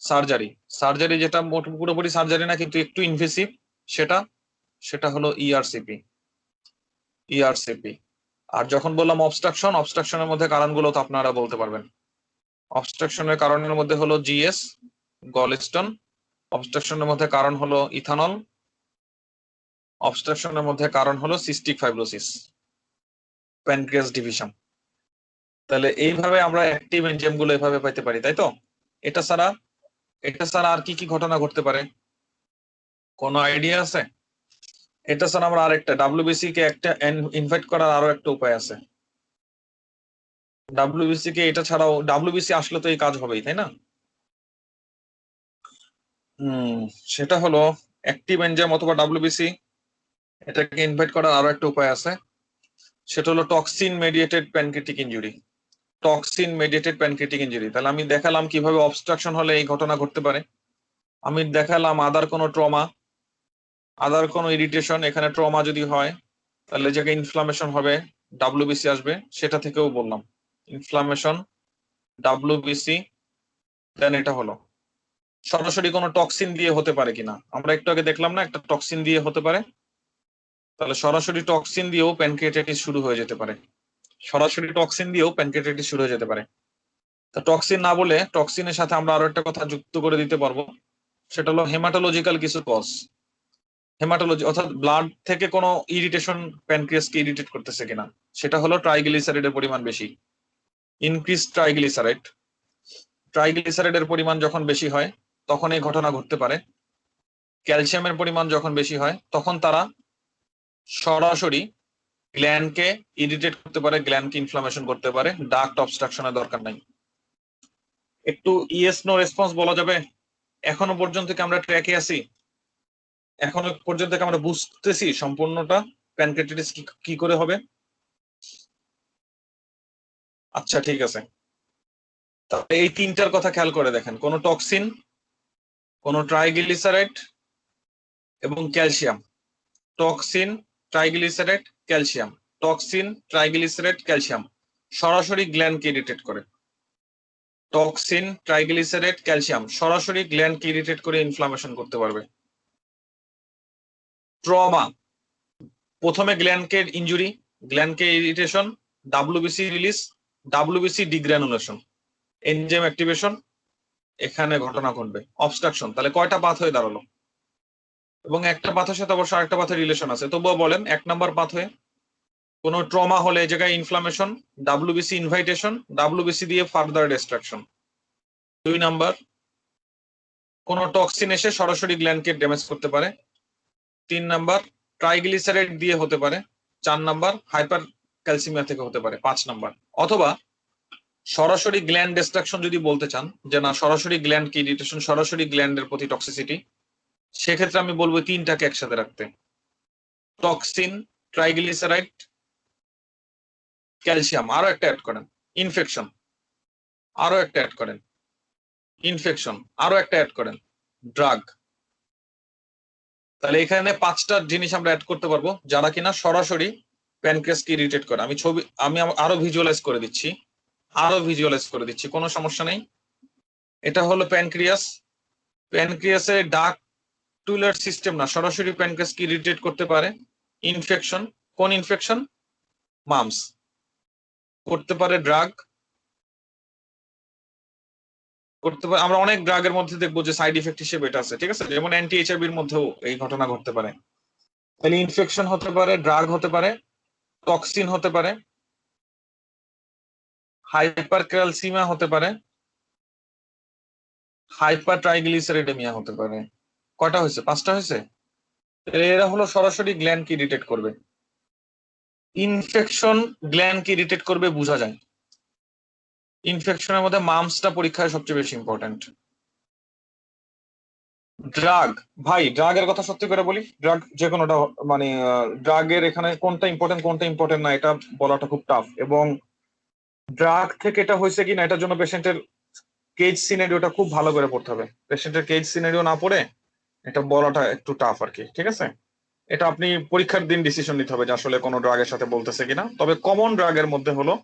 সার্জারি, সার্জারি যেটা পুরোপুরি সার্জারি না কিন্তু একটু ইনভেসিভ, সেটা সেটা হলো ইআরসিপি, ইআরসিপি। আর যখন বললাম অবস্ট্রাকশন, অবস্ট্রাকশনের মধ্যে কারণগুলো তো আপনারা বলতে পারবেন। অবস্ট্রাকশনের কারণের মধ্যে হলো জিএস, গলস্টোন। অবস্ট্রাকশনের মধ্যে কারণ হলো ইথানল। অবস্ট্রাকশনের মধ্যে কারণ হলো সিস্টিক ফাইব্রোসিস, প্যানক্রিয়াস ডিভিশন। তাহলে এইভাবে আমরা অ্যাক্টিভ এনজাইম গুলো এভাবে পাইতে পারি, তাই তো? এটা ছাড়া, এটা ছাড়া আর কি কি ঘটনা ঘটতে পারে, কোনো আইডিয়া আছে? এটা ছাড়া আমরা আরেকটা ডাব্লিউবিসি কে একটা ইনভাইট করার আরো একটা উপায় আছে। ডাব্লিউবিসি কে এটা ছাড়াও, ডাব্লিউবিসি আসলে তো এই কাজ হবেই, তাই না? সেটা হলো অ্যাক্টিভ এনজাইম অথবা ডাব্লিউবিসি, এটাকে ইনভাইট করার আরো একটা উপায় আছে। সেটা হলো toxin mediated pancreatic injury, toxin mediated pancreatic injury. তাহলে আমি দেখালাম কিভাবে অবস্ট্রাকশন হলে এই ঘটনা ঘটতে পারে। আমি দেখালাম আদার কোনো ট্রমা, আদার কোনো ইরিটেশন, এখানে ট্রমা যদি হয় তাহলে জায়গায় ইনফ্লামেশন হবে, ডাব্লিউবিসি আসবে, সেটা থেকেও বললাম ইনফ্লামেশন, ডাব্লিউবিসি। দেন এটা হলো সরাসরি কোনো টক্সিন দিয়ে হতে পারে কিনা, আমরা একটু আগে দেখলাম না একটা টক্সিন দিয়ে হতে পারে, তাহলে সরাসরি টক্সিন দিয়েও প্যানক্রিয়াটাইটিস শুরু হয়ে যেতে পারে, সরাসরি টক্সিন দিয়েও প্যানক্রিয়াটাইটিস শুরু হয়ে যেতে পারে। তো টক্সিন না বলে টক্সিনের সাথে আমরা আরো একটা কথা যুক্ত করে দিতে পারবো, সেটা হলো হেমাটোলজিক্যাল কিছু কজ। হেমাটোলজি অর্থাৎ ব্লাড থেকে কোনো ইরিটেশন প্যানক্রিয়াসকে ইরিটেট করতেছে কিনা, সেটা হলো ট্রাইগ্লিসারাইডের পরিমাণ বেশি, ইনক্রিজ ট্রাইগ্লিসারাইড। ট্রাইগ্লিসারাইডের পরিমাণ যখন বেশি হয় তখন এই ঘটনা ঘটতে পারে। ক্যালসিয়ামের পরিমাণ যখন বেশি হয় তখন তারা সরাসরি গ্ল্যান্ডকে ইরিটেট করতে পারে, গ্ল্যান্ডকে ইনফ্লামেশন করতে পারে, ডাক্ট অবস্ট্রাকশনের দরকার নাই। একটু ইয়েস নো রেসপন্স বলা যাবে? এখনো পর্যন্ত কি আমরা ট্র্যাকে আছি? এখনো পর্যন্ত কি আমরা বুঝতেছি সম্পূর্ণটা প্যানক্রিয়াটাইটিস কি করে হবে? আচ্ছা ঠিক আছে, তাহলে এই তিনটার কথা খেয়াল করে দেখেন, কোন টক্সিন, কোন ট্রাইগ্লিসারাইড এবং calcium. Toxin, triglyceride, calcium, toxin, triglyceride, calcium সরাসরি গ্ল্যান্ডকে ইরিটেট করে। টক্সিন, ট্রাইগ্লিসারাইড, ক্যালসিয়াম সরাসরি গ্ল্যান্ডকে ইরিটেট করে ইনফ্লামেশন করতে পারবে। ট্রমা, প্রথমে গ্ল্যান্ডকে ইনজুরি, গ্ল্যান্ডকে irritation, WBC release, WBC degranulation, enzyme activation, এখানে ঘটনা ঘটবে অবস্ট্রাকশন। তাহলে কয়টা পাথ হয়ে দাঁড়ালো? এবং একটা পাথের সাথে অবশ্য আরেকটা পাথের রিলেশন আছে, তবুও বলেন। এক নাম্বার পাথ হয়ে কোনো ট্রমা হলে এই জায়গায় ইনফ্লামেশন, ডাব্লিউবিসি ইনভাইটেশন, ডাব্লিউবিসি দিয়ে ফার্দার ডিস্ট্রাকশন। 2 নাম্বার, কোনো টক্সিন এসে সরাসরি গ্ল্যান্ডকে ড্যামেজ করতে পারে। 3 নাম্বার, ট্রাইগ্লিসারাইড দিয়ে হতে পারে। 4 নাম্বার, হাইপার ক্যালসিমিয়া থেকে হতে পারে। 5 নাম্বার, অথবা সরাসরি গ্ল্যান্ড ডিস্ট্রাকশন যদি বলতে চান যে না সরাসরি গ্ল্যান্ড কি ইরিটেশন, সরাসরি গ্ল্যান্ডের প্রতি টক্সিসিটি, সেক্ষেত্রে আমি বলবো তিনটাকে একসাথে রাখতে, টক্সিন, ট্রাইগ্লিসারাইড, ক্যালসিয়াম। আরো একটা অ্যাড করেন ইনফেকশন, আরো একটা অ্যাড করেন ইনফেকশন, আরো একটা অ্যাড করেন ড্রাগ। তাহলে এখানে 5টা জিনিস আমরা অ্যাড করতে পারবো যারা কিনা সরাসরি প্যানক্রিয়াসকে ইরিটেট করে। আমি আরো ভিজুয়ালাইজ করে দিচ্ছি, আরো ভিজুয়ালাইজ করে দিচ্ছি, কোনো সমস্যা নেই। এটা হলো প্যানক্রিয়াস, প্যানক্রিয়াসের ডাক টুলার সিস্টেম না, সরাসরি প্যানক্রিয়াসকে ইরিটেট করতে পারে। ইনফেকশন, কোন ইনফেকশন? মামস। করতে পারে ড্রাগ, করতে পারে। আমরা অনেক ড্রাগের মধ্যে দেখবো যে সাইড ইফেক্ট হিসেবে এটা আছে, ঠিক আছে, যেমন অ্যান্টি এইচআইভির মধ্যেও এই ঘটনা ঘটতে পারে। তাহলে ইনফেকশন হতে পারে, ড্রাগ হতে পারে, টক্সিন হতে পারে, হাইপার ক্যালসিমিয়া হতে পারে, হাইপার ট্রাইগ্লিসারিডেমিয়া হতে পারে। কয়টা হয়েছে? 5টা হয়েছে। এরা হলো সরাসরি গ্ল্যান্ডকে ইরিটেট করবে। ইনফেকশন গ্ল্যান্ডকে ইরিটেট করবে বোঝা যায়, ইনফেকশনের মধ্যে মামসটা পরীক্ষায় সবচেয়ে বেশি ইম্পর্টেন্ট। ড্রাগ, ভাই ড্রাগের কথা সত্যি করে বলি, ড্রাগ যে কোনোটা, মানে ড্রাগের এখানে কোনটা ইম্পর্টেন্ট কোনটা ইম্পর্টেন্ট না এটা বলাটা খুব টাফ। এবং ড্রাগ থেকে এটা হয়েছে কিনা এটার জন্য পেশেন্টের কেজ সিনারিওটা খুব ভালো করে পড়তে হবে। পেশেন্টের কেজ সিনারিও না পড়ে এটা বলাটা একটু টাফ আর কি, ঠিক আছে। এটা আপনি পরীক্ষার দিন ডিসিশন নিতে হবে যে আসলে কোন ড্রাগের সাথে বলতেছে কিনা। তবে কমন ড্রাগের মধ্যে হলো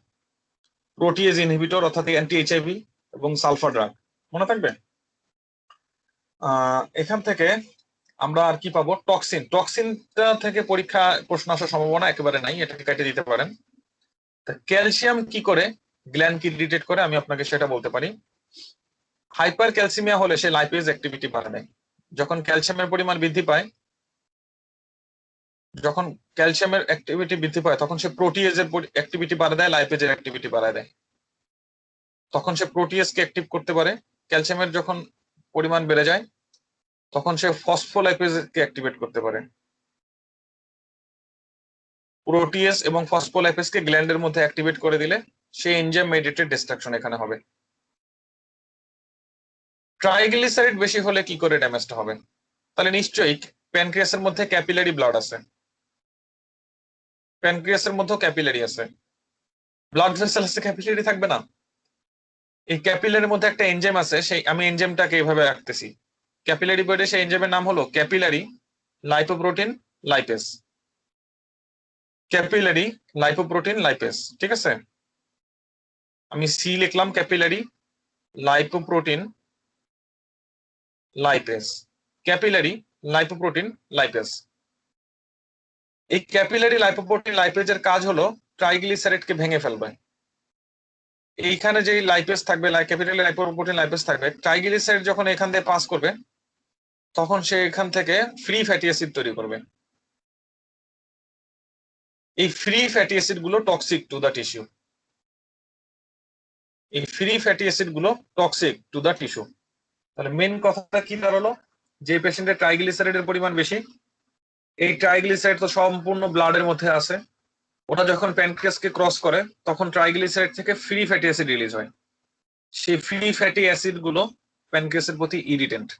প্রোটিয়েজ ইনহিবিটর অর্থাৎ অ্যান্টি এইচআইভি এবং সালফার ড্রাগ, মনে থাকবে। এখান থেকে আমরা আর কি পাবো, টক্সিন। টক্সিনটা থেকে পরীক্ষা প্রশ্ন আসার সম্ভাবনা একেবারে নাই, এটাকে কেটে দিতে পারেন। ক্যালসিয়াম কি করে গ্ল্যান্ড কি ইরিটেট করে আমি আপনাকে সেটা বলতে পারি। হাইপার ক্যালসিমিয়া হলে সে লাইপেজ অ্যাক্টিভিটি বাড়ায়। যখন ক্যালসিয়ামের পরিমাণ বৃদ্ধি পায়, যখন ক্যালসিয়ামের অ্যাক্টিভিটি বৃদ্ধি পায় তখন সে প্রোটিয়েজের অ্যাক্টিভিটি বাড়ায় দেয়, লাইপেজের অ্যাক্টিভিটি বাড়ায় দেয়। তখন সে প্রোটিয়েজকে অ্যাক্টিভ করতে পারে। ক্যালসিয়ামের যখন পরিমাণ বেড়ে যায় তখন সে ফসফোলাইপেজকে অ্যাক্টিভেট করতে পারে। প্রোটিয়েজ এবং ফসফোলাইপেজকে গ্ল্যান্ডের মধ্যে অ্যাক্টিভেট করে দিলে সেই এনজাইম মেডিয়েটেড ডিস্ট্রাকশন এখানে হবে। ট্রাইগ্লিসারাইড বেশি হলে কি করে ড্যামেজটা হবে? তাহলে নিশ্চয়ই প্যানক্রিয়াসের মধ্যে ক্যাপিলারি ব্লাড আছে, প্যানক্রিয়াসের মধ্যেও ক্যাপিলারি আছে, ব্লাড ভেসেল আছে, ক্যাপিলারি থাকবে না? এই ক্যাপিলারির মধ্যে একটা এনজাইম আছে, সেই আমি এনজাইমটাকে এইভাবে রাখতেছি, ক্যাপিলারি বডি, সেই এনজাইমের নাম হলো capillary lipoprotein lipase. Capillary lipoprotein lipase, ঠিক আছে? আমি সি লিখলাম, capillary lipoprotein lipase, capillary lipoprotein lipase. এই ক্যাপিলারি লাইপোপ্রোটিন লাইপেজের কাজ হলো ট্রাইগ্লিসারাইডকে ভেঙে ফেলবে। এইখানে যে লাইপেজ থাকবে, ক্যাপিলারি লাইপোপ্রোটিন লাইপেজ থাকবে, ট্রাইগ্লিসারাইড যখন এখান দিয়ে পাস করবে তখন সে এখান থেকে ফ্রি ফ্যাটি অ্যাসিড তৈরি করবে। এই ফ্রি ফ্যাটি অ্যাসিড গুলো টক্সিক টু দা টিস্যু। এই ফ্রি ফ্যাটি অ্যাসিড গুলো টক্সিক টু দা টিস্যু। তাহলে মেন কথাটা কি দাঁড়ালো, যে পেশেন্টের ট্রাইগ্লিসারাইডের পরিমাণ বেশি, এই ট্রাইগ্লিসারাইড তো সম্পূর্ণ ব্লাডের মধ্যে আছে, ওটা যখন প্যানক্রিয়াসকে ক্রস করে তখন ট্রাইগ্লিসারাইড থেকে ফ্রি ফ্যাটি অ্যাসিড রিলিজ হয়। সেই ফ্রি ফ্যাটি অ্যাসিড গুলো প্যানক্রিয়াসের প্রতি ইরিটেন্ট।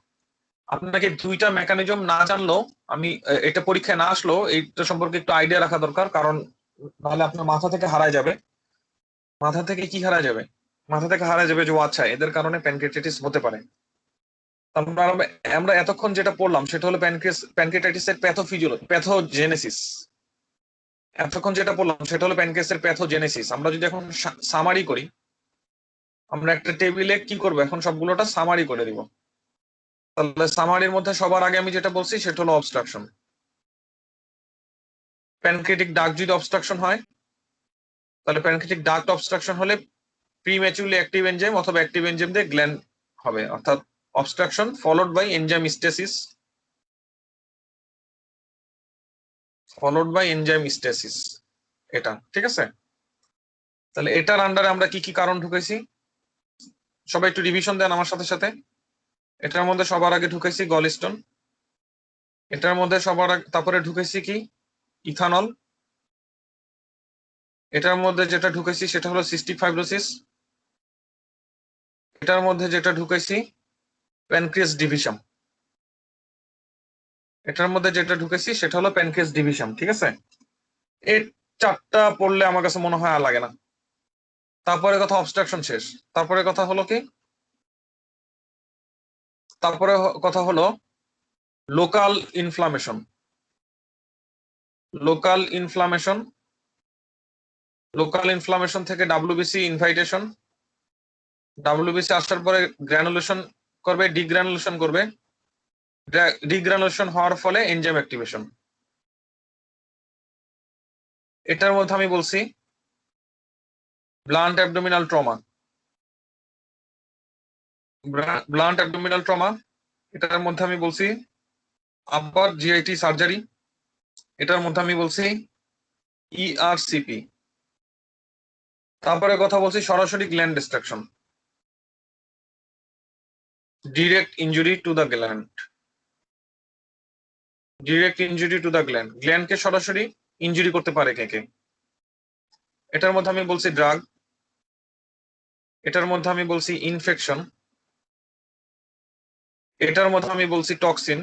আপনাকে দুইটা মেকানিজম না জানলেও, আমি এটা পরীক্ষায় না আসলেও এইটা সম্পর্কে একটু আইডিয়া রাখা দরকার, কারণ নাহলে আপনার মাথা থেকে হারায় যাবে। মাথা থেকে কি হারায় যাবে? মাথা থেকে হারায় যাবে যে ও আচ্ছা এদের কারণে প্যানক্রিয়াটাইটিস হতে পারে। আমরা আমরা এতক্ষণ যেটা পড়লাম সেটা হলো প্যানক্রিয়াটাইটিসের প্যাথোজেনেসিস। এতক্ষণ যেটা পড়লাম সেটা হলো প্যানক্রিয়াসের প্যাথোজেনেসিস। আমরা যদি এখন সামারি করি, আমরা একটা টেবিলে কি করবো, এখন সবগুলোটা সামারি করে দিব। তাহলে সামারির মধ্যে সবার আগে আমি যেটা বলছি সেটা হলো অবস্ট্রাকশন। প্যানক্রিয়াটিক ডাক্ট যদি অবস্ট্রাকশন হয়, তাহলে প্যানক্রিয়াটিক ডাক্ট অবস্ট্রাকশন হলে প্রিম্যাচুরলি অ্যাক্টিভ এনজাইম অথবা অ্যাক্টিভ এনজাইম দিয়ে গ্ল্যান্ড হবে, অর্থাৎ obstruction followed by enzyme stasis, followed by enzyme stasis. এটা ঠিক আছে? তাহলে এটার আন্ডারে আমরা কি কি কারণ ঢুকেছি, সবাই একটু রিভিশন দেন আমার সাথে সাথে। এটার মধ্যে সবার আগে ঢুকেছি গলস্টোন, এটার মধ্যে সবার আগে তারপরে ঢুকেছি কি ইথানল, এটার মধ্যে যেটা ঢুকেছি সেটা হলো সিস্টিক ফাইব্রোসিস, এটার মধ্যে যেটা ঢুকেছি প্যানক্রিয়াস ডিভিশন, এটার মধ্যে যেটা ঢুকেছি সেটা হলো প্যানক্রিয়াস ডিভিশন, ঠিক আছে? এই চারটা পড়লে আমার কাছে মনে হয় আর লাগে না। তারপরে কথা অবস্ট্রাকশন শেষ, তারপরে কথা হলো কি, তারপরে কথা হলো local inflammation. Local inflammation, local inflammation থেকে ডাব্লিউবিসি ইনভাইটেশন, ডাব্লিউবিসি আসার পরে গ্র্যানুলেশন করবে, ডিগ্রানুলেশন করবে, ডিগ্রানুলেশন হওয়ার ফলে এনজাইম অ্যাক্টিভেশন। এটার মধ্যে আমি বলছি blunt abdominal trauma, blunt abdominal trauma. এটার মধ্যে আমি বলছি আপার জিআইটি সার্জারি, এটার মধ্যে আমি বলছি ইআরসিপি। তারপরে কথা বলছি সরাসরি gland destruction, direct injury to the gland, direct injury to the gland, গ্ল্যান্ডকে সরাসরি ইনজুরি করতে পারে কে কে। এটার মধ্যে আমি বলছি ড্রাগ, এটার মধ্যে আমি বলছি ইনফেকশন, এটার মধ্যে আমি বলছি টক্সিন।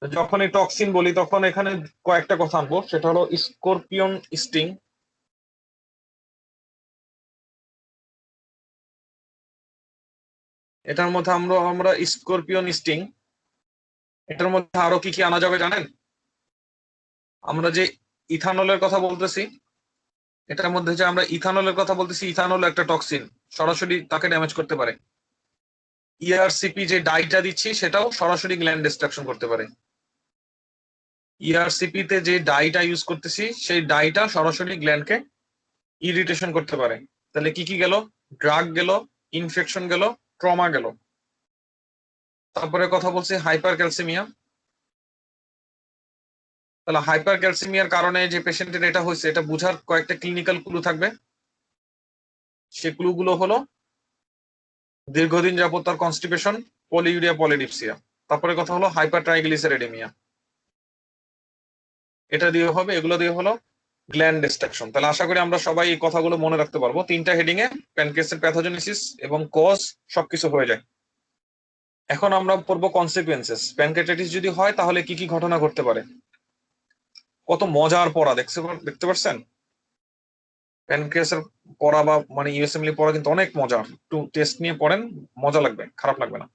যখন এই টক্সিন বলি তখন এখানে কয়েকটা কথা আনবো, সেটা হলো স্করপিয়ন স্টিং, এটার মধ্যে আমরা স্করপিয়ন স্টিং, এটার মধ্যে আরো কি কি আনা যাবে জানেন? আমরা যে ইথানলের কথা বলতেছি, এটার মধ্যে যে আমরা ইথানলের কথা বলতেছি, ইথানল একটা টক্সিন, সরাসরি তাকে ড্যামেজ করতে পারে। ইআরসিপি যে ডাইটা দিচ্ছি সেটাও সরাসরি গ্ল্যান্ড ডিস্ট্রাকশন করতে পারে। ইআরসিপি তে যে ডাইটা ইউজ করতেছি সেই ডাইটা সরাসরি গ্ল্যান্ডকে ইরিটেশন করতে পারে। তাহলে কি কি গেল? ড্রাগ গেল, ইনফেকশন গেল, ট্রমা গেল। তারপরে কথা বলছি হাইপার ক্যালসিমিয়া। তাহলে হাইপার ক্যালসিমিয়ার কারণে যে পেশেন্টের এটা হয়েছে, এটা বুঝার কয়েকটা ক্লিনিক্যাল ক্লু থাকবে। সে ক্লু গুলো হলো দীর্ঘদিন যাবত তার কনস্টিপেশন, পলিউরিয়া, পলিডিপসিয়া। তারপরে কথা হলো হাইপার ট্রাইগ্লিসারিডেমিয়া, এটা দিয়ে হবে। এগুলো দিয়ে হলো গ্ল্যান্ড ডিস্ট্রাকশন। তাহলে আশা করি আমরা সবাই এই কথাগুলো মনে রাখতে পারবো। তিনটা হেডিং এ প্যানক্রিয়াসের প্যাথোজেনেসিস এবং কজ সবকিছু হয়ে যায়। এখন আমরা পড়বো কনসিকুয়েন্সেস। প্যানক্রিয়াটাইটিস যদি হয় তাহলে কি কি ঘটনা ঘটতে পারে। কত মজার পড়া দেখতে পাচ্ছেন? প্যানক্রিয়াসের পড়া বা মানে ইউএসএমএল পড়া কিন্তু অনেক মজার। একটু টেস্ট নিয়ে পড়েন, মজা লাগবে, খারাপ লাগবে না।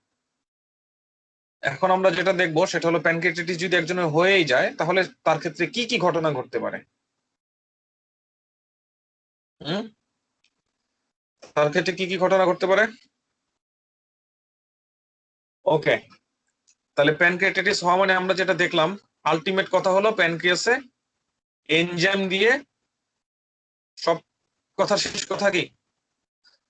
এখন আমরা যেটা দেখবো সেটা হলো প্যানক্রিয়াটাইটিস যদি একজনের হয়েই যায় তাহলে তার ক্ষেত্রে কি কি ঘটনা ঘটতে পারে। হুম, তার ক্ষেত্রে কি কি ঘটনা ঘটতে পারে? ওকে, তাহলে প্যানক্রিয়াটাইটিস হওয়া মানে আমরা যেটা দেখলাম, আলটিমেট কথা হলো প্যানক্রিয়াসে এনজাইম দিয়ে সব। কথা শেষ কথা কি,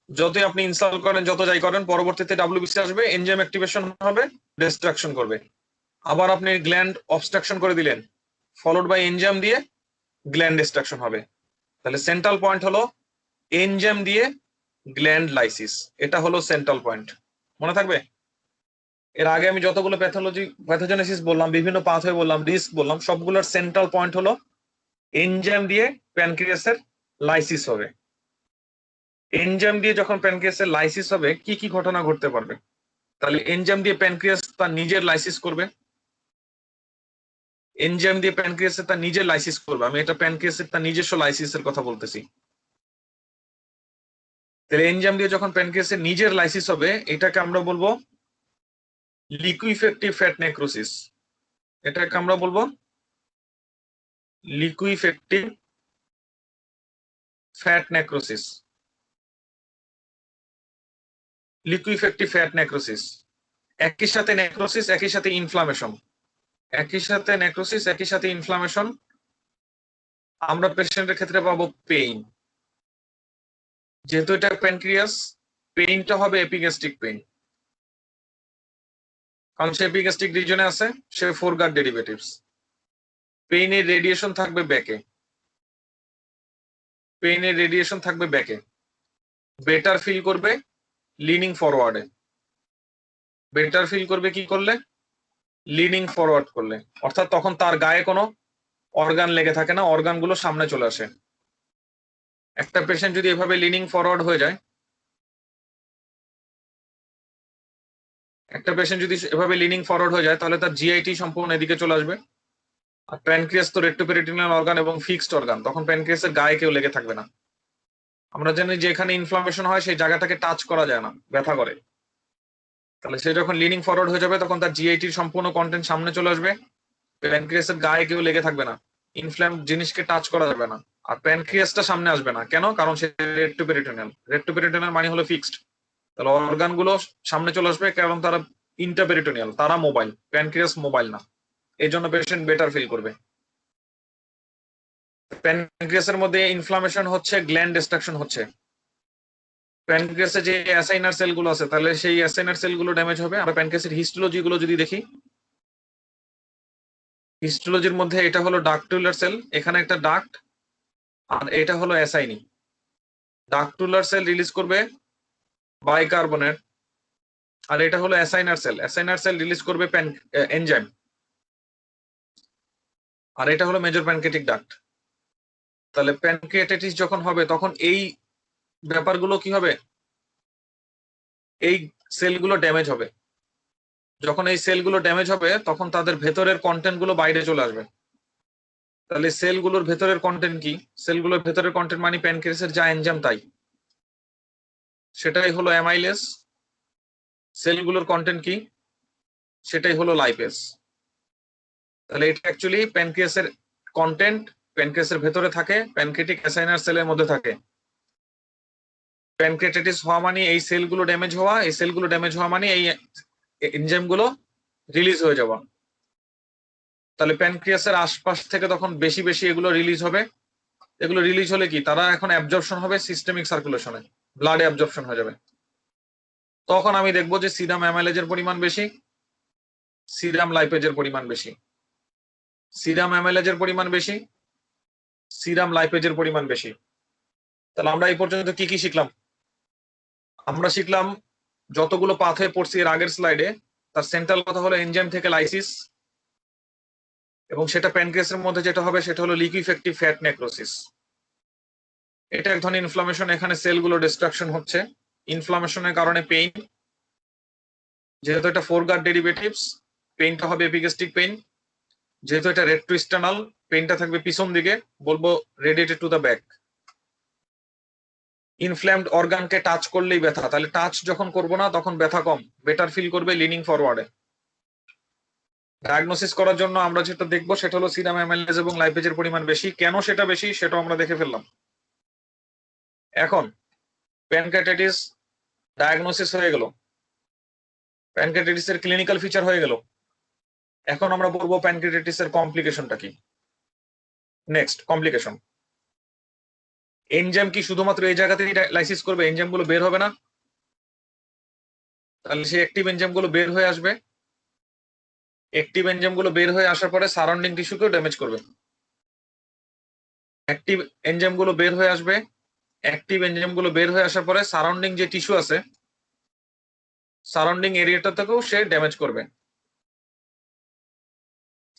যতই আপনি ইনস্টল করেন, যত যাই করেন, পরবর্তীতে ডাব্লিউবিসি আসবে, এনজাইম অ্যাক্টিভেশন হবে, ডিস্ট্রাকশন করবে। আবার আপনি গ্ল্যান্ড অবস্ট্রাকশন করে দিলেন, ফলোড বাই এনজাইম দিয়ে গ্ল্যান্ড ডিস্ট্রাকশন হবে। তাহলে সেন্ট্রাল পয়েন্ট হলো এনজাইম দিয়ে গ্ল্যান্ড লাইসিস। এটা হলো সেন্ট্রাল পয়েন্ট, মনে থাকবে। এর আগে আমি যতগুলো প্যাথোজেনেসিস বললাম, বিভিন্ন পাথওয়ে বললাম, রিস্ক বললাম, সবগুলোর সেন্ট্রাল পয়েন্ট হলো এনজাইম দিয়ে প্যানক্রিয়াসের লাইসিস হবে। এনজাইম দিয়ে যখন প্যানক্রিয়াসের লাইসিস হবে কি কি ঘটনা ঘটতে পারবে? তাহলে এনজাইম দিয়ে প্যানক্রিয়াস তার নিজের লাইসিস করবে। এনজাইম দিয়ে প্যানক্রিয়াসে তার নিজের লাইসিস করবে। আমি এটা প্যানক্রিয়াসের তার নিজস্ব লাইসিসের কথা বলতেছি। তাহলে এনজাইম দিয়ে যখন প্যানক্রিয়াসের নিজের লাইসিস হবে, এটাকে আমরা বলবো লিকুইফেক্টিভ ফ্যাট নেক্রোসিস। এটাকে আমরা বলবো liquefactive fat necrosis. Liquefactive fat necrosis, একই সাথে নেক্রোসিস, একই সাথে ইনফ্লামেশন, একই সাথে নেক্রোসিস, একই সাথে ইনফ্লামেশন। আমরা পেশেন্টের ক্ষেত্রে পাবো পেইন। যেহেতু এটা প্যানক্রিয়াস, পেইনটা হবে এপিগ্যাস্ট্রিক পেইন, কারণ সে এপিগ্যাস্ট্রিক রিজনে আছে, সে ফোরগার্ড ডেরিভেটিভস। পেইনের রেডিয়েশন থাকবে ব্যাকে, পেইনের রেডিয়েশন থাকবে ব্যাকে। বেটার ফিল করবে লিনিং ফরওয়ার্ডে। বেটার ফিল করবে কি করলে? লিনিং ফরওয়ার্ড করলে। অর্থাৎ তখন তার গায়ে কোনো অর্গান লেগে থাকে না, অর্গানগুলো সামনে চলে আসে। একটা পেশেন্ট যদি এভাবে লিনিং ফরওয়ার্ড হয়ে যায়, একটা পেশেন্ট যদি এভাবে লিনিং ফরওয়ার্ড হয়ে যায় তাহলে তার জিআইটি সম্পূর্ণ এদিকে চলে আসবে। আর প্যানক্রিয়াস তো রেট্রোপেরিটোনিয়াল অর্গান এবং ফিক্সড অর্গান, তখন প্যানক্রিয়াসের গায়ে কেউ লেগে থাকবে না। আমরা জানি যে এখানে ইনফ্লামেশন হয় সেই জায়গাটাকে টাচ করা যায় না, ব্যথা করে। তাহলে সে যখন লিনিং ফরওয়ার্ড হয়ে যাবে তখন তার জিআইটির সম্পূর্ণ কন্টেন্ট সামনে চলে আসবে, প্যানক্রিয়াসের গায়ে কেউ লেগে থাকবে না, ইনফ্ল্যাম জিনিসকে টাচ করা যাবে না। আর প্যানক্রিয়াসটা সামনে আসবে না কেন? কারণ সে রেট্রোপেরিটোনিয়াল। রেট্রোপেরিটোনিয়াল মানে হলো ফিক্সড। তাহলে অর্গান গুলো সামনে চলে আসবে কারণ তারা ইন্টারপেরিটোনিয়াল, তারা মোবাইল, প্যানক্রিয়াস মোবাইল না। এই জন্য পেশেন্ট বেটার ফিল করবে। প্যানক্রিয়াসের মধ্যে ইনফ্লামেশন হচ্ছে, গ্ল্যান্ড ডিস্ট্রাকশন হচ্ছে। প্যানক্রিয়াসে যে অ্যাসাইনার সেল গুলো আছে, তাহলে সেই অ্যাসাইনার সেল গুলো ড্যামেজ হবে। আমরা প্যানক্রিয়াসের হিস্টোলজি গুলো যদি দেখি, হিস্টোলজির মধ্যে এটা হলো ডাক্টুলার সেল, এখানে একটা ডাক্ট, আর এটা হলো অ্যাসাইনি। ডাক্টুলার সেল রিলিজ করবে বাইকার্বনেট, আর এটা হলো acinar cell, acinar cell release করবে এনজাইম, আর এটা হলো মেজর প্যানক্রিয়াটিক ডাক্ট। তাহলে প্যানক্রিয়াটাইটিস যখন হবে তখন এই ব্যাপারগুলো কি হবে? এই সেলগুলো ড্যামেজ হবে। যখন এই সেলগুলো ড্যামেজ হবে তখন তাদের ভেতরের কন্টেন্ট গুলো বাইরে চলে আসবে। তাহলে সেলগুলোর ভেতরের কন্টেন্ট কি? সেলগুলোর ভেতরের কন্টেন্ট মানে প্যানক্রিয়াসের যা এনজাইম তাই, সেটাই হলো অ্যামাইলেস। সেলগুলোর কন্টেন্ট কি? সেটাই হলো লাইপেস। তাহলে এটা অ্যাকচুয়ালি প্যানক্রিয়াসের কন্টেন্ট, প্যানক্রিয়াসের ভেতরে থাকে, প্যানক্রিয়াটিক অ্যাসাইনার সেলের মধ্যে থাকে। প্যানক্রিয়াটাইটিস হওয়া মানে এই সেলগুলো ড্যামেজ হওয়া, এই সেলগুলো ড্যামেজ হওয়া মানে এই এনজাইমগুলো রিলিজ হয়ে যাওয়া। তাহলে প্যানক্রিয়াসের আশপাশ থেকে তখন বেশি বেশি এগুলো রিলিজ হবে। এগুলো রিলিজ হলে কি তারা এখন অ্যাবজর্পশন হবে সিস্টেমিক সার্কুলেশনে, ব্লাডে অ্যাবজর্পশন হয়ে যাবে। তখন আমি দেখবো যে সিরাম অ্যামাইলেজের পরিমাণ বেশি, সিরাম লাইপেজের পরিমাণ বেশি, সিরাম অ্যামাইলেজের পরিমাণ বেশি, সিরাম লাইপেজের পরিমাণ বেশি। তাহলে আমরা এই পর্যন্ত কি কি শিখলাম? আমরা শিখলাম যতগুলো পাথওয়ে পড়ছি এর আগের স্লাইডে, তার সেন্ট্রাল কথা হলো এনজাইম থেকে লাইসিস, এবং সেটা প্যানক্রিয়াসের মধ্যে যেটা হবে সেটা হলো লিকুইফেক্টিভ ফ্যাট নেক্রোসিস। এটা এক ধরনের ইনফ্লামেশন, এখানে সেলগুলো ডিস্ট্রাকশন হচ্ছে। ইনফ্লামেশনের কারণে পেইন, যেহেতু এটা ফোরগার্ড ডেরিভেটিভস, পেইনটা হবে এপিগ্যাস্ট্রিক পেইন। যেহেতু এটা রেট্রোস্টার্নাল, পেইনটা থাকবে পিছন দিকে, বলবো রেডিয়েটেড টু দ্য ব্যাক। ইনফ্ল্যামড অর্গানকে টাচ করলেই ব্যথা, তাহলে টাচ যখন করবো না তখন ব্যথা কম, বেটার ফিল করবে লিনিং ফরওয়ার্ডে। ডায়াগনোসিস করার জন্য আমরা যেটা দেখবো সেটা হলো সিরাম অ্যামাইলেজ এবং লাইপেজের পরিমাণ বেশি। কেন সেটা বেশি সেটা আমরা দেখে ফেললাম। এখন প্যানক্রিয়াটাইটিস ডায়াগনোসিস হয়ে গেল, প্যানক্রিয়াটাইটিস এর ক্লিনিক্যাল ফিচার হয়ে গেল। এখন আমরা বলবো প্যানক্রিয়াটাইটিস এর কমপ্লিকেশনটা কি। Next, complication. এনজাইম কি শুধুমাত্র এই জায়গাতেই লাইসিস করবে, এনজাইম গুলো বের হবে না? তাহলে সেই অ্যাক্টিভ এনজাইম গুলো বের হয়ে আসবে। অ্যাক্টিভ এনজাইম গুলো বের হয়ে আসার পরে সারাউন্ডিং টিস্যুকেও ড্যামেজ করবে। অ্যাক্টিভ এনজাইম গুলো বের হয়ে আসবে, অ্যাক্টিভ এনজাইম গুলো বের হয়ে আসার পরে সারাউন্ডিং যে টিস্যু আছে, সারাউন্ডিং এরিয়াটা থেকেও সে ড্যামেজ করবে।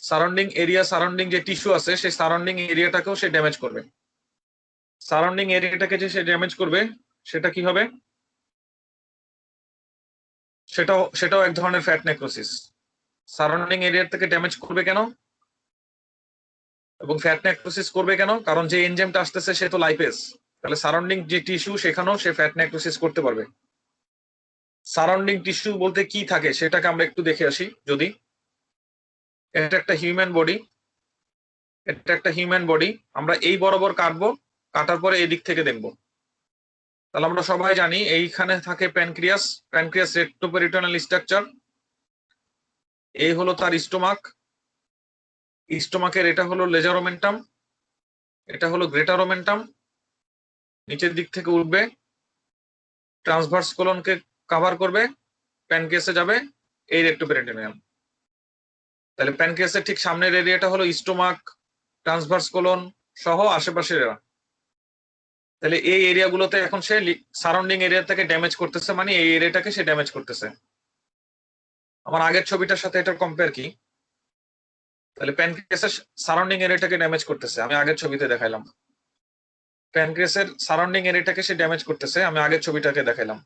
সারাউন্ডিং এরিয়া, সারাউন্ডিং যে টিস্যু আছে সেই সারাউন্ডিং এরিয়াটাকেও সে ড্যামেজ করবে। সারাউন্ডিং এরিয়াটাকে যে সে ড্যামেজ করবে সেটা কি হবে? সেটাও এক ধরনের ফ্যাট নেক্রোসিস। সারাউন্ডিং এরিয়া থেকে ড্যামেজ করবে কেন এবং ফ্যাট নেক্রোসিস করবে কেন? কারণ যে এনজাইমটা আসতেছে সে তো লাইপেজ, তাহলে সারাউন্ডিং যে টিস্যু সেখানেও সে ফ্যাট নেক্রোসিস করতে পারবে। সারাউন্ডিং টিস্যু বলতে কি থাকে সেটাকে আমরা একটু দেখে আসি। যদি এটা একটা হিউম্যান বডি, এটা একটা হিউম্যান বডি, আমরা এই বরাবর কাটবো, কাটার পরে এদিক থেকে দেখবো। তাহলে আমরা সবাই জানি এইখানে থাকে প্যানক্রিয়াস, প্যানক্রিয়াস রেক্টোপেরিটোনাল স্ট্রাকচার। এই হলো তার স্টোমাক, স্টোমাকের এটা হলো লেজার ওমেন্টাম, এটা হলো গ্রেটার ওমেন্টাম। নিচের দিক থেকে উঠবে, ট্রান্সভার্স কোলনকে কভার করবে, প্যানক্রিয়াসে যাবে এই রেক্টোপেরিটোনিয়াম। তাহলে প্যানক্রিয়াসের ঠিক সামনের এরিয়াটা হলো স্টোমাক, ট্রান্সভার্স কোলন সহ আশেপাশের এরা। তাহলে এই এরিয়াগুলোতে এখন সে সারাউন্ডিং এরিয়া থেকে ড্যামেজ করতেছে, মানে এই এরিয়াটাকে সে ড্যামেজ করতেছে। আমার আগের ছবিটার সাথে এটার কম্পেয়ার কি? তাহলে প্যানক্রিয়াসের সারাউন্ডিং এরিয়াটাকে ড্যামেজ করতেছে, আমি আগের ছবিতে দেখাইলাম। প্যানক্রিয়াসের সারাউন্ডিং এরিয়াটাকে সে ড্যামেজ করতেছে, আমি আগের ছবিটাকে দেখাইলাম।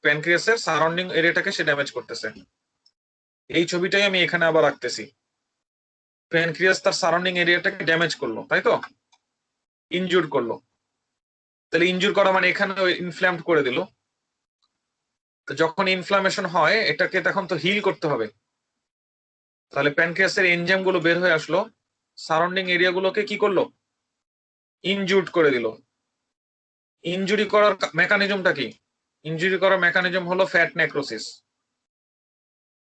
প্যানক্রিয়াসের সারাউন্ডিং এরিয়াটাকে সে ড্যামেজ করতেছে। এই ছবিটাই আমি এখানে আবার রাখতেছি। প্যানক্রিয়াস তার সারাউন্ডিং এরিয়াটাকে ড্যামেজ করলো, তাই তো, ইনজুর করলো। তাহলে ইনজুর করা মানে এখানে ইনফ্ল্যামড করে দিল। তো যখন ইনফ্লামেশন হয় এটাকে তখন তো হিল করতে হবে। তাহলে প্যানক্রিয়াসের এনজাইম গুলো বের হয়ে আসলো, সারাউন্ডিং এরিয়া গুলোকে কি করলো? ইনজুর্ড করে দিল। ইনজুরি করার মেকানিজমটা কি? ইনজুরি করার মেকানিজম হলো ফ্যাট নেক্রোসিস।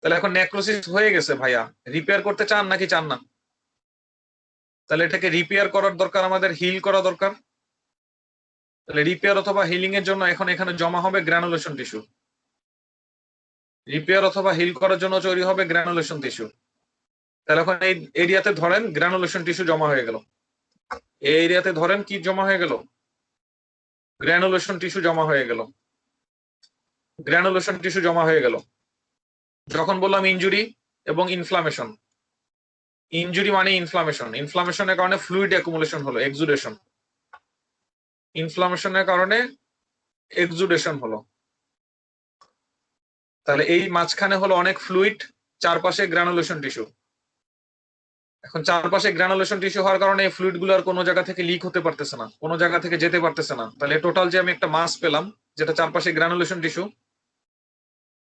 তাহলে এখন নেক্রোসিস হয়ে গেছে ভাইয়া, রিপেয়ার করতে চান নাকি চান না? তাহলে এটাকে রিপেয়ার করার দরকার, আমাদের হিল করা দরকার। তাহলে রিপেয়ার অথবা হিলিং এর জন্য এখন এখানে জমা হবে গ্রানুলেশন টিস্যু। রিপেয়ার অথবা হিল করার জন্য তৈরি হবে গ্রানুলেশন টিস্যু। তাহলে এখন এই এরিয়াতে ধরেন গ্রানুলেশন টিস্যু জমা হয়ে গেল, এই এরিয়াতে ধরেন কি জমা হয়ে গেল? গ্রানুলেশন টিস্যু জমা হয়ে গেল, গ্রানুলেশন টিস্যু জমা হয়ে গেল। যখন বললাম ইনজুরি এবং ইনফ্লামেশন, ইনজুরি মানে ইনফ্লামেশন, ইনফ্লামেশনের কারণে ফ্লুইড অ্যাকুমুলেশন হলো, এক্সুডেশন। ইনফ্লামেশনের কারণে এক্সুডেশন হলো। তাহলে এই মাঝখানে হলো অনেক ফ্লুইড, চারপাশে গ্রানুলেশন টিস্যু। এখন চারপাশে গ্রানুলেশন টিস্যু হওয়ার কারণে এই ফ্লুইড গুলো আর কোনো জায়গা থেকে লিক হতে পারতেছে না, কোনো জায়গা থেকে যেতে পারতেছে না। তাহলে টোটাল যে আমি একটা মাস পেলাম, যেটা চারপাশে গ্রানুলেশন টিস্যু,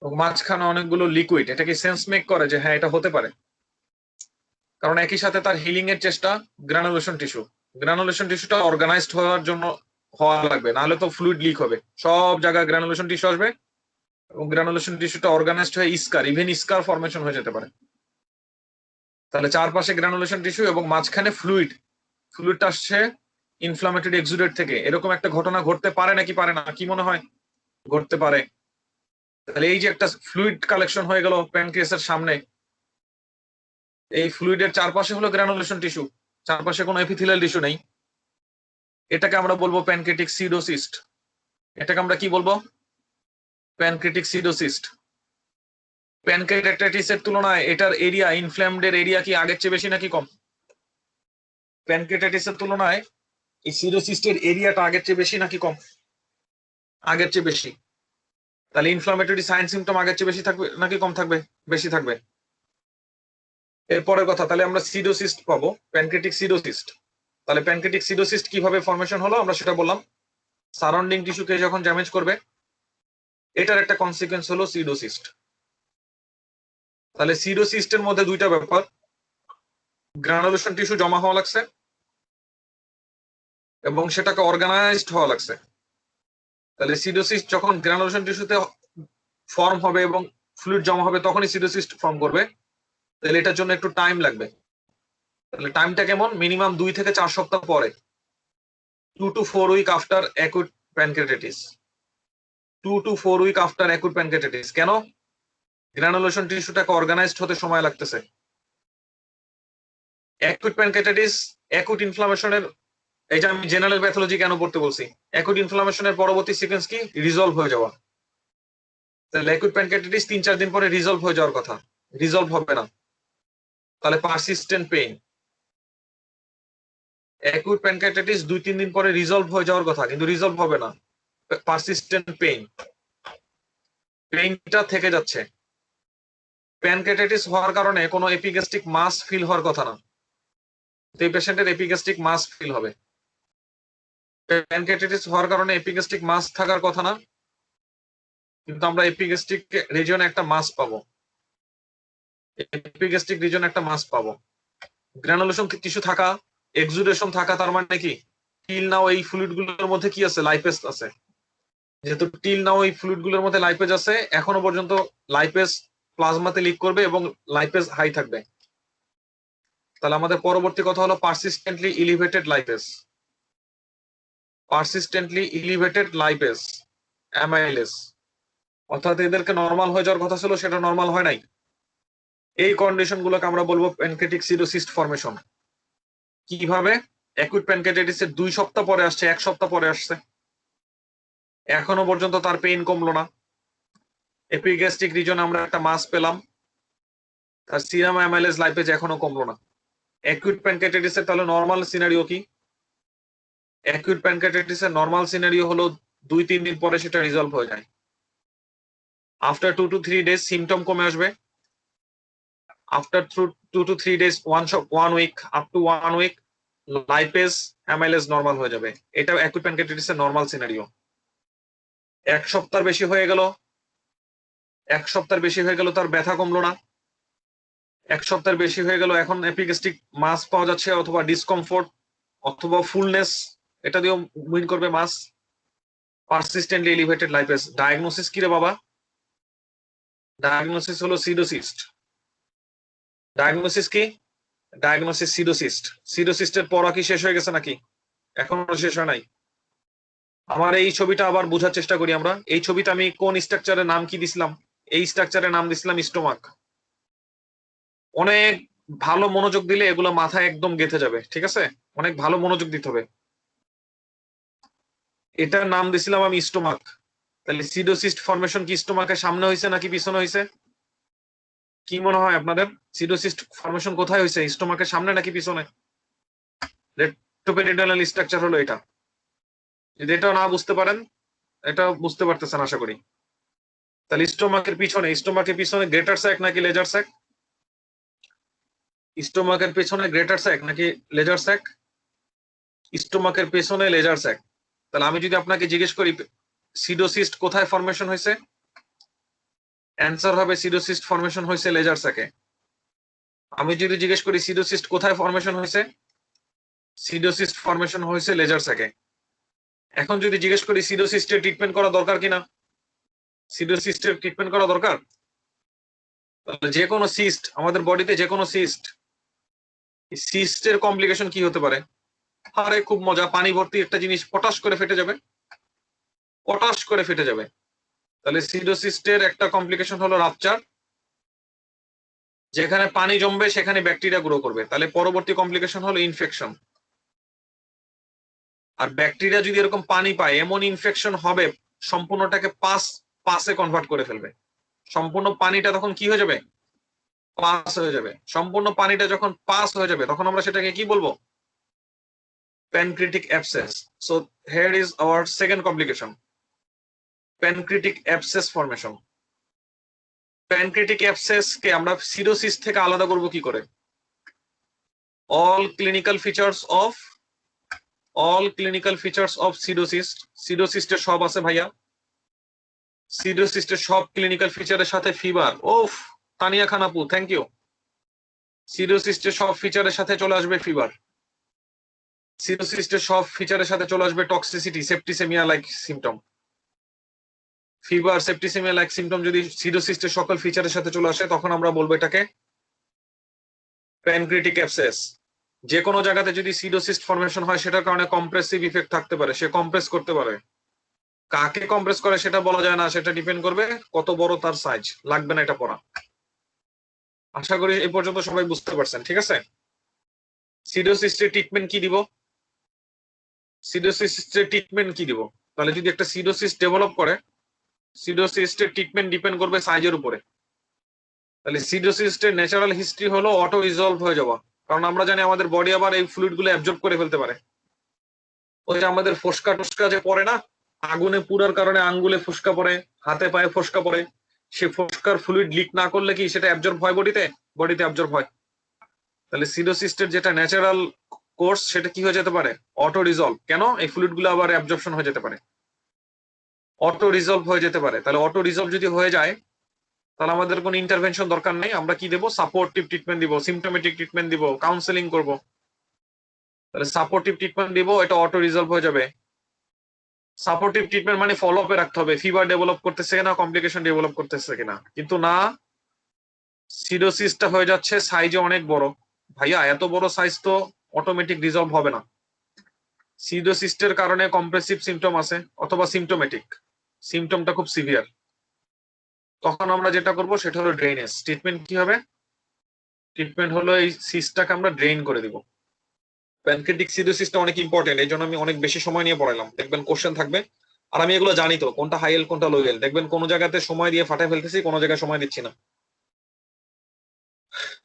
মাঝখানে অনেকগুলো লিকুইড, এটা কি সেন্স মেক করে যে হ্যাঁ এটা হতে পারে? কারণ একই সাথে তার হিলিং এর চেষ্টা। গ্রানুলেশন টিস্যুটা অর্গানাইজড হওয়ার জন্য হওয়া লাগবে, নাহলে তো ফ্লুইড লিক হবে, সব জায়গায় গ্রানুলেশন টিস্যু আসবে এবং গ্রানুলেশন টিস্যুটা অর্গানাইজড হয়ে ইভেন স্কার ফরমেশন হয়ে যেতে পারে। তাহলে চারপাশে গ্রানুলেশন টিস্যু এবং মাঝখানে ফ্লুইডটা আসছে ইনফ্লামেটরি এক্সুডেট থেকে। এরকম একটা ঘটনা ঘটতে পারে নাকি পারে না, কি মনে হয়? ঘটতে পারে। তাহলে এই যে একটা ফ্লুইড কালেকশন হয়ে গেল প্যানক্রিয়াসের সামনে, এই ফ্লুইডের চারপাশে হলো গ্রানুলেশন টিস্যু, চারপাশে কোনো এপিথেলিয়াল টিস্যু নেই। এটাকে আমরা বলবো প্যানক্রিয়াটিক সিডোসিস্ট। এটাকে আমরা কি বলবো? প্যানক্রিয়াটিক সিডোসিস্ট। প্যানক্রিয়াটাইটিসের তুলনায় এটার এরিয়া, ইনফ্ল্যামড এর এরিয়া কি আগের চেয়ে বেশি নাকি কম? প্যানক্রিয়াটাইটিসের তুলনায় এই সিডোসিস্টের এরিয়াটা আগের চেয়ে বেশি নাকি কম? আগের চেয়ে বেশি। তাহলে ইনফ্লামেটরি সাইন সিমটম আগের চেয়ে বেশি থাকবে নাকি কম থাকবে? বেশি থাকবে। এরপরের কথা, তাহলে আমরা সিডোসিস্ট পাবো, প্যানক্রিয়াটিক সিডোসিস্ট। তাহলে প্যানক্রিয়াটিক সিডোসিস্ট কিভাবে ফরমেশন হলো আমরা সেটা বললাম। সারাউন্ডিং টিস্যুকে যখন ড্যামেজ করবে, এটার একটা কনসিকুয়েন্স হলো সিডোসিস্ট। তাহলে সিডোসিস্টের মধ্যে দুইটা ব্যাপার, গ্রানুলেশন টিস্যু জমা হওয়া লাগছে এবং সেটাকে অর্গানাইজড হওয়া লাগছে। তাহলে সিডোসিস্ট যখন গ্রানুলেশন টিস্যুতে ফর্ম হবে এবং ফ্লুইড জমা হবে, তখনই সিডোসিস্ট ফর্ম করবে। তাহলে এটার জন্য একটু টাইম লাগবে। তাহলে টাইমটা কেমন? মিনিমাম 2 থেকে 4 সপ্তাহ পরে, 2 to 4 week after acute pancreatitis. 2 to 4 week after acute pancreatitis. কেন? গ্রানুলেশন টিস্যুটাকে অর্গানাইজড হতে সময় লাগতেছে। অ্যাকুট প্যানক্রিয়াটাইটিস, অ্যাকুট ইনফ্লামেশনের, এই যে আমি জেনারেল প্যাথোলজি কেন পড়তে বলছি, অ্যাকুট ইনফ্লামেশনের পরবর্তী সিকোয়েন্স কি? রিজলভ হয়ে যাওয়া। তাহলে অ্যাকুট প্যানক্রিয়াটাইটিস 3-4 দিন পরে রিজলভ হয়ে যাওয়ার কথা, রিজলভ হবে না। তাহলে পারসিস্টেন্ট পেইন। অ্যাকুট প্যানক্রিয়াটাইটিস 2-3 দিন পরে রিজলভ হয়ে যাওয়ার কথা, কিন্তু রিজলভ হবে না। পারসিস্টেন্ট পেইন, পেইনটা থেকে যাচ্ছে। প্যানক্রিয়াটাইটিস হওয়ার কারণে কোনো এপিগ্যাস্ট্রিক মাস ফিল হওয়ার কথা না, তো এই পেশেন্টের এপিগ্যাস্ট্রিক মাস ফিল হবে। প্যানক্রিয়াটাইটিস হওয়ার কারণে এপিগ্যাস্ট্রিক মাস থাকার কথা না, কিন্তু আমরা এপিগ্যাস্ট্রিক রিজিয়নে একটা মাস পাবো, এপিগ্যাস্ট্রিক রিজিয়নে একটা মাস পাবো। গ্রানুলেশন টিস্যু থাকা, এক্সুডেশন থাকা, তার মানে কি টিল নাও এই ফ্লুইড গুলোর মধ্যে কি আছে? লাইপেজ আছে। যেহেতু টিল নাও এই ফ্লুইড গুলোর মধ্যে লাইপেজ আছে, এখনো পর্যন্ত লাইপেজ প্লাজমাতে লিক করবে এবং লাইপেজ হাই থাকবে। তাহলে আমাদের পরবর্তী কথা হলো persistently elevated lipase. Persistently elevated lipase, amylase. অর্থাৎ এদেরকে নরমাল হয়ে যাওয়ার কথা ছিল, সেটা নরমাল হয় নাই। এই কন্ডিশন গুলোকে আমরা বলবো প্যানক্রিয়াটিক সিডোসিস্ট ফরমেশন। কিভাবে? অ্যাকুট প্যানক্রিয়াটাইটিসের 2 সপ্তাহ পরে আসছে, 1 সপ্তাহ পরে আসছে, এখনো পর্যন্ত তার পেইন কমলো না। এপিগ্যাস্ট্রিক রিজন আমরা একটা মাস পেলাম, তার সিরাম অ্যামাইলেজ লাইপেজ এখনো কমলো না। অ্যাকুট প্যানক্রিয়াটাইটিসের তাহলে নরমাল সিনারিও কি? অ্যাকুট প্যানক্রিয়াটাইটিসের নরমাল সিনারিও হলো 2-3 দিন পরে সেটা রিজলভ হয়ে যায়। আফটার 2 to 3 ডেজ সিমটম কমে আসবে। After 2 to 3 days, 1 week, up to 1 week, lipase amylase normal হয়ে যাবে। এটা অ্যাকুট প্যানক্রিয়াটাইটিসের নরমাল সিনারিও। 1 সপ্তাহ বেশি হয়ে গেল, 1 সপ্তাহ বেশি হয়ে গেল, তার ব্যথা কমলো না। 1 সপ্তাহ বেশি হয়ে গেল, এখন এপিগ্যাস্ট্রিক মাস পাওয়া যাচ্ছে, অথবা ডিসকমফোর্ট অথবা ফুলনেস, এটা দিয়েও মিন করবে mass. Persistently elevated lipase. Diagnosis কি রে বাবা? ডায়াগনোসিস হলো সিডোসিস্ট। ডায়াগনোসিস কি? ডায়াগনোসিস সিডোসিস্ট। সিডোসিস্টের পড়া কি শেষ হয়ে গেছে নাকি? এখনো শেষ হয় নাই। আমার এই ছবিটা আবার বোঝার চেষ্টা করি আমরা। এই ছবিটা আমি কোন স্ট্রাকচারের নাম কি দিছিলাম? এই স্ট্রাকচারের নাম দিছিলাম স্টোমাক। অনেক ভালো মনোযোগ দিলে এগুলো মাথায় একদম গেঁথে যাবে, ঠিক আছে? অনেক ভালো মনোযোগ দিতে হবে। এটার নাম দিছিলাম আমি স্টোমাক। তাহলে সিডোসিস্ট ফরমেশন কি স্টোমাকের সামনে হয়েছে নাকি পিছনে হয়েছে? কি মনে হয় আপনাদের? সিডোসিস্ট ফরমেশন কোথায় হয়েছে, স্টোমাকের সামনে নাকি পিছনে? রেট্রোপেরিটোনিয়াল স্ট্রাকচার হলো এটা। যদি এটা না বুঝতে পারেন, এটা বুঝতে পারতেছেন আশা করি। তাহলে স্টোমাকের পিছনে গ্রেটার স্যাক নাকি লেজার স্যাক? স্টোমাকের পেছনে গ্রেটার স্যাক নাকি লেজার স্যাক? স্টোমাকের পেছনে লেজার স্যাক। তাহলে আমি যদি আপনাকে জিজ্ঞেস করি সিডোসিস্ট কোথায় ফরমেশন হয়েছে, অ্যান্সার হবে সিডোসিস্ট ফরমেশন হয়েছে লেজার স্যাকে। আমি যদি জিজ্ঞেস করি সিডোসিস্ট কোথায় ফরমেশন হয়েছে, সিডোসিস্ট ফরমেশন হয়েছে লেজার স্যাকে। এখন যদি জিজ্ঞেস করি সিডোসিস্টের ট্রিটমেন্ট করা দরকার কিনা, সিডোসিস্টের ট্রিটমেন্ট করা দরকার। তাহলে যে কোনো সিস্ট, আমাদের বডিতে যে কোনো সিস্টের কমপ্লিকেশন কি হতে পারে? আরে খুব মজা, পানি ভর্তি একটা জিনিস পটাশ করে ফেটে যাবে, পটাশ করে ফেটে যাবে। তাহলে সিডোসিস্টের একটা কমপ্লিকেশন হলো রাপচার, যেখানে পানি জমবে সেখানে ব্যাকটেরিয়া গ্রো করবে, তাহলে পরবর্তী কমপ্লিকেশন হলো ইনফেকশন। আর ব্যাকটেরিয়া যদি এরকম পানি পায়, এমন ইনফেকশন হবে সম্পূর্ণটাকে পাসে কনভার্ট করে ফেলবে। সম্পূর্ণ পানিটা তখন কি হয়ে যাবে? পাস হয়ে যাবে। সম্পূর্ণ পানিটা যখন পাস হয়ে যাবে তখন আমরা সেটাকে কি বলবো? Pancreatic abscess. So here is our second complication, pancreatic abscess formation. Pancreatic abscess কে আমরা সিরোসিস থেকে আলাদা করব কি করে? All clinical features of pseudocyst, সিডোসিস্টের সব আছে ভাইয়া। সিডোসিস্টের সব ক্লিনিক্যাল ফিচারের সাথে ফিভার, ওফ তানিয়া খান আপু থ্যাংক ইউ। সিডোসিস্টের সব ফিচারের সাথে চলে আসবে ফিভার, সিডোসিস্টের সব ফিচারের সাথে চলে আসবে toxicity, septicaemia like symptom. Fever, septicaemia like symptom যদি সিডোসিস্টের সকল ফিচারের সাথে চলে আসে তখন আমরা বলবো এটাকে প্যানক্রিটিক অ্যাবসেস। যে কোনো জায়গাতে যদি সিডোসিস্ট ফরমেশন হয় সেটার কারণে কম্প্রেসিভ ইফেক্ট থাকতে পারে, সে কম্প্রেস করতে পারে। কাকে কম্প্রেস করে সেটা বলা যায় না, সেটা ডিপেন্ড করবে কত বড় তার সাইজ। লাগবে না এটা পড়া। আশা করি এই পর্যন্ত সবাই বুঝতে পারছেন, ঠিক আছে? সিডোসিস্টের ট্রিটমেন্ট কি দিব? সিডোসিস্টের ট্রিটমেন্ট কি দিব? তাহলে যদি একটা সিডোসিস্ট ডেভেলপ করে, সিডোসিস্টের ট্রিটমেন্ট ডিপেন্ড করবে সাইজের উপরে। তাহলে সিডোসিস্টের ন্যাচারাল হিস্ট্রি হলো অটো রিজলভ হয়ে যাওয়া, কারণ আমরা জানি আমাদের বডি আবার এই ফ্লুইড গুলো অ্যাবজর্ব করে ফেলতে পারে। ওই যে আমাদের ফোসকা টোসকা যে পড়ে না, আগুনে পুরার কারণে আঙ্গুলে ফোসকা পড়ে, হাতে পায়ে ফোসকা পড়ে, সে ফোসকার ফ্লুইড লিক না করলে কি সেটা অ্যাবজর্ব হয় বডিতে অ্যাবজর্ব হয়। তাহলে সিডোসিস্টের যেটা ন্যাচারাল কোর্স সেটা কি হয়ে যেতে পারে? Auto resolve. কেন? এই ফ্লুইড গুলো আবার অ্যাবজর্পশন হয়ে যেতে পারে, অটো রিজলভ হয়ে যেতে পারে। তাহলে অটো রিজলভ যদি হয়ে যায় তাহলে আমাদের কোনো ইন্টারভেনশন দরকার নেই, আমরা কি দেবো? সাপোর্টিভ ট্রিটমেন্ট দিব, সিমটোমেটিক ট্রিটমেন্ট দিব, কাউন্সেলিং করব। তাহলে সাপোর্টিভ ট্রিটমেন্ট দিব, এটা অটো রিজলভ হয়ে যাবে। সাপোর্টিভ ট্রিটমেন্ট মানে ফলো আপে রাখতে হবে, ফিভার ডেভেলপ করতেছে কিনা, কমপ্লিকেশন ডেভেলপ করতেছে কিনা। কিন্তু না, সিডোসিসটা হয়ে যাচ্ছে সাইজে অনেক বড়। ভাইয়া এত বড় সাইজ তো অটোমেটিক রিজলভ হবে না। সিডোসিস্টের কারণে কম্প্রেসিভ সিমটম আছে অথবা সিমটোমেটিক, সিমটমটা খুব সিভিয়ার। তখন আমরা যেটা করব সেটা হলো ড্রেনেজ। ট্রিটমেন্ট কি হবে? ট্রিটমেন্ট হলো এই সিস্টটাকে আমরা ড্রেন করে দিব। প্যানক্রিটিক সিডোসিসটা অনেক ইম্পর্টেন্ট, এই জন্য আমি অনেক বেশি সময় নিয়ে পড়াইলাম। দেখবেন কোশ্চেন থাকবে, আর আমি এগুলো জানি তো কোনটা হাই এল কোনটা লো এল। দেখবেন কোনো জায়গাতে সময় দিয়ে ফাটাই ফেলতেছি, কোনো জায়গায় সময় দিচ্ছি না।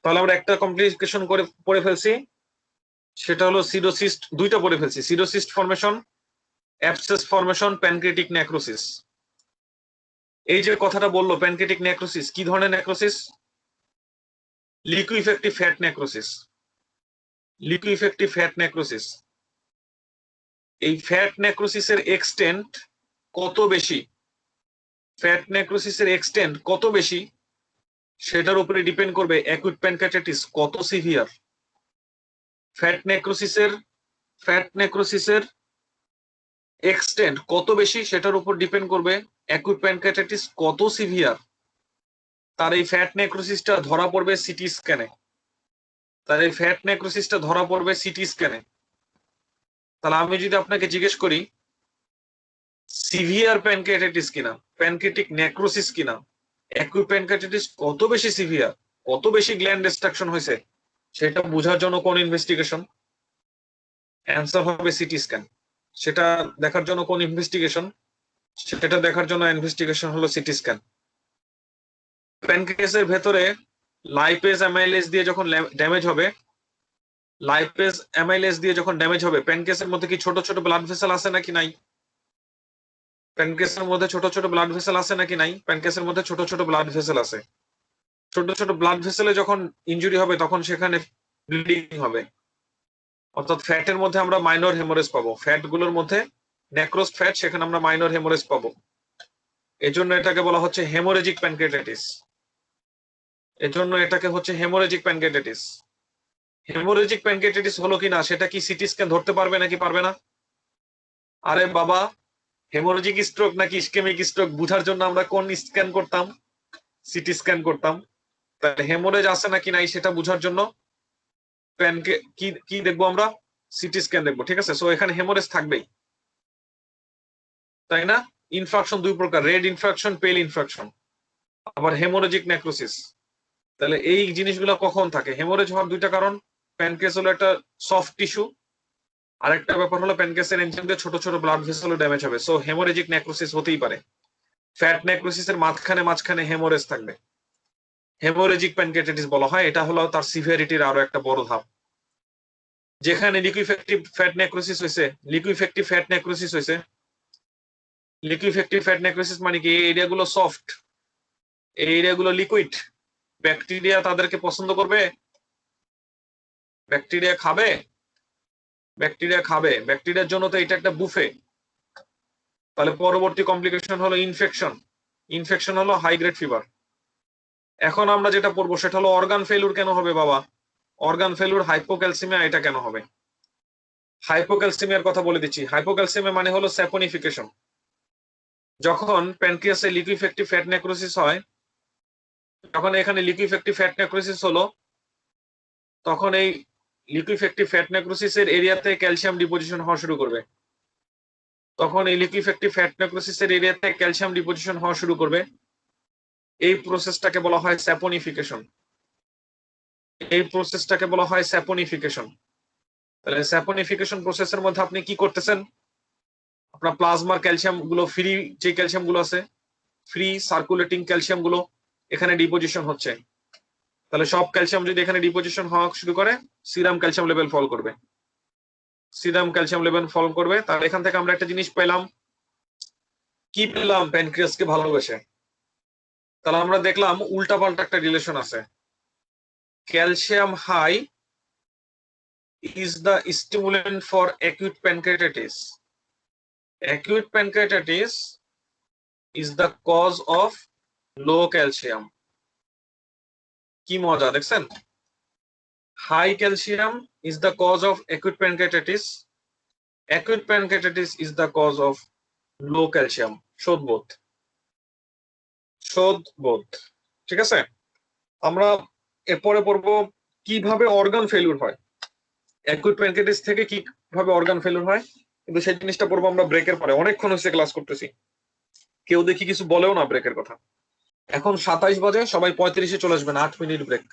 তাহলে আমরা একটা কমপ্লিকেশন করে পড়ে ফেলছি, সেটা হলো সিডোসিস্ট। দুইটা পড়ে ফেলছি, সিডোসিস্ট ফরমেশন, অ্যাবসেস ফরমেশন, প্যানক্রিটিক নেক্রোসিস। এই যে কথাটা বললো প্যানক্রিটিক নেক্রোসিস, কি ধরনের necrosis? Liquefactive fat necrosis. Liquefactive fat necrosis. এই ফ্যাট নেক্রোসিসের এক্সটেন্ট কত বেশি, ফ্যাট নেক্রোসিসের এক্সটেন্ট কত বেশি সেটার উপরে ডিপেন্ড করবে অ্যাকুট প্যানক্রিয়াটাইটিস কত সিভিয়ার। ফ্যাট নেক্রোসিসের এক্সটেন্ট কত বেশি সেটার উপর ডিপেন্ড করবে অ্যাকুট প্যানক্রিয়াটাইটিস কত সিভিয়ার। তার এই ফ্যাট নেক্রোসিসটা ধরা পড়বে সিটি স্ক্যানে, তাহলে ফ্যাট নেক্রোসিসটা ধরা পড়বে সিটি স্ক্যানে। তাহলে আমি যদি আপনাকে জিজ্ঞেস করি সিভিয়ার প্যানক্রিয়াটাইটিস কিনা, প্যানক্রিয়াটিক নেক্রোসিস কিনা, অ্যাকুইট প্যানক্রিয়াটাইটিস কত বেশি সিভিয়ার, কত বেশি গ্ল্যান্ড ডিস্ট্রাকশন হয়েছে, সেটা বোঝার জন্য কোন ইনভেস্টিগেশন? অ্যান্সার হবে সিটি স্ক্যান। সেটা দেখার জন্য কোন ইনভেস্টিগেশন? সেটা দেখার জন্য ইনভেস্টিগেশন হলো সিটি স্ক্যান। প্যানক্রিয়াসের ভেতরে লাইপেজ অ্যামাইলেজ দিয়ে যখন ড্যামেজ হবে, লাইপেজ অ্যামাইলেজ দিয়ে যখন ড্যামেজ হবে, প্যানক্রিয়াসের মধ্যে কি ছোট ছোট ব্লাড ভেসেল আছে নাকি নাই? প্যানক্রিয়াসের মধ্যে ছোট ছোট ব্লাড ভেসেল আছে নাকি নাই? প্যানক্রিয়াসের মধ্যে ছোট ছোট ব্লাড ভেসেল আছে। ছোট ছোট ব্লাড ভেসেলে যখন ইনজুরি হবে তখন সেখানে ব্লিডিং হবে, অর্থাৎ ফ্যাটের মধ্যে আমরা মাইনর হেমোরেজ পাবো। ফ্যাট গুলোর মধ্যে নেক্রোস ফ্যাট, সেখানে আমরা মাইনর হেমোরেজ পাবো। এই জন্য এটাকে বলা হচ্ছে হেমোরেজিক প্যানক্রিয়াটাইটিস। এজন্য এটাকে হচ্ছে হেমোরেজিক প্যানক্রিয়াটাইটিস। হেমোরেজিক প্যানক্রিয়াটাইটিস হলো কিনা সেটা কি সিটি স্ক্যান ধরতে পারবে নাকি পারবে না? আরে বাবা, হেমোরেজিক স্ট্রোক নাকি ইসকেমিক স্ট্রোক বুঝার জন্য আমরা কোন স্ক্যান করতাম? সিটি স্ক্যান করতাম। তাহলে হেমোরেজ আছে নাকি নাই সেটা বুঝার জন্য প্যানকে কি কি দেখবো আমরা? সিটি স্ক্যান দেখবো, ঠিক আছে? সো এখানে হেমোরেজ থাকবেই, তাই না? ইনফ্রাকশন দুই প্রকার, রেড ইনফ্রাকশন, পেল ইনফ্রাকশন, আবার হেমোরেজিক নেক্রোসিস। তাহলে এই জিনিসগুলো কখন থাকে? হেমোরেজ হওয়ার দুইটা কারণ, প্যানক্রিয়াস হলো একটা সফট টিস্যু, আরেকটা ব্যাপার হলো প্যানক্রিয়াসের এনজাইম দিয়ে ছোট ছোট ব্লাড ভেসেলও ড্যামেজ হবে, সো হেমোরেজিক নেক্রোসিস হতেই পারে। ফ্যাট নেক্রোসিসের মাঝখানে মাঝখানে হেমোরেজ থাকবে, হেমোরেজিক প্যানক্রিয়াটাইটিস বলা হয়। এটা হলো তার সিভিয়ারিটির আরো একটা বড় ধাপ। যেখানে লিকুইফেক্টিভ ফ্যাট নেক্রোসিস হয়েছে, লিকুইফেক্টিভ ফ্যাট নেক্রোসিস হয়েছে, লিকুইফেক্টিভ ফ্যাট নেক্রোসিস মানে কি? এই এরিয়াগুলো সফট, এই এরিয়াগুলো লিকুইড, ব্যাকটেরিয়া তাদেরকে পছন্দ করবে? ব্যাকটেরিয়া খাবে? ব্যাকটেরিয়া খাবে, ব্যাকটেরিয়ার জন্য তো এটা একটা বুফে। তাহলে পরবর্তী কমপ্লিকেশন হলো ইনফেকশন, ইনফেকশন হলো হাই গ্রেড ফিভার। এখন আমরা যেটা পড়বো সেটা হলো অর্গান ফেলুর কেন হবে বাবা? অর্গান ফেলুর, হাইপোক্যালসিমিয়া, এটা কেন হবে? হাইপোক্যালসিমিয়ার কথা বলে দিচ্ছি। হাইপোক্যালসিমিয়া মানে হলো স্যাপনিফিকেশন। যখন প্যানক্রিয়াসে লিকুইফেক্টিভ ফ্যাট নেক্রোসিস হয়, যখন এখানে লিকুইফেক্টিভ ফ্যাট নেক্রোসিস হলো, তখন এই লিকুইফেক্টিভ ফ্যাট নেক্রোসিসের এরিয়াতে ক্যালসিয়াম ডিপোজিশন হওয়া শুরু করবে। তখন এই লিকুইফেক্টিভ ফ্যাট নেক্রোসিসের এরিয়াতে ক্যালসিয়াম ডিপোজিশন হওয়া শুরু করবে। এই প্রসেসটাকে বলা হয় স্যাপনিফিকেশন। এই প্রসেসটাকে বলা হয় স্যাপনিফিকেশন। তাহলে স্যাপনিফিকেশন প্রসেসের মধ্যে আপনি কি করতেছেন? আপনার প্লাজমার ক্যালসিয়াম গুলো, ফ্রি যে ক্যালসিয়াম গুলো আছে, ফ্রি সার্কুলেটিং ক্যালসিয়াম গুলো এখানে ডিপোজিশন হচ্ছে। তাহলে সব ক্যালসিয়াম যদি এখানে ডিপোজিশন হওয়া শুরু করে, সিরাম ক্যালসিয়াম লেভেল ফল করবে, সিরাম ক্যালসিয়াম লেভেল ফল করবে। তাহলে এখান থেকে আমরা একটা জিনিস পেলাম, কি পেলাম? প্যানক্রিয়াসকে ভালোবেসে। তাহলে আমরা দেখলাম উল্টাপাল্টা একটা রিলেশন আছে। Calcium high is the stimulant for acute pancreatitis. Acute pancreatitis is the cause of low calcium. কি মজা দেখছেন? High calcium is the cause of acute pancreatitis. Acute pancreatitis is the cause of low calcium. শোধবোধ, শোধবোধ, ঠিক আছে? আমরা এরপরে পড়বো কিভাবে অর্গান ফেলিউর হয়, অ্যাকুট প্যানক্রিয়াটিস থেকে কিভাবে অর্গান ফেলিউর হয়, কিন্তু সেই জিনিসটা পড়বো আমরা ব্রেকের পরে। অনেকক্ষণ হচ্ছে ক্লাস করতেছি, কেউ দেখি কিছু বলেও না ব্রেকের কথা। এখন 27 বাজে, সবাই 35-এ চলে আসবেন, 8 মিনিট ব্রেক।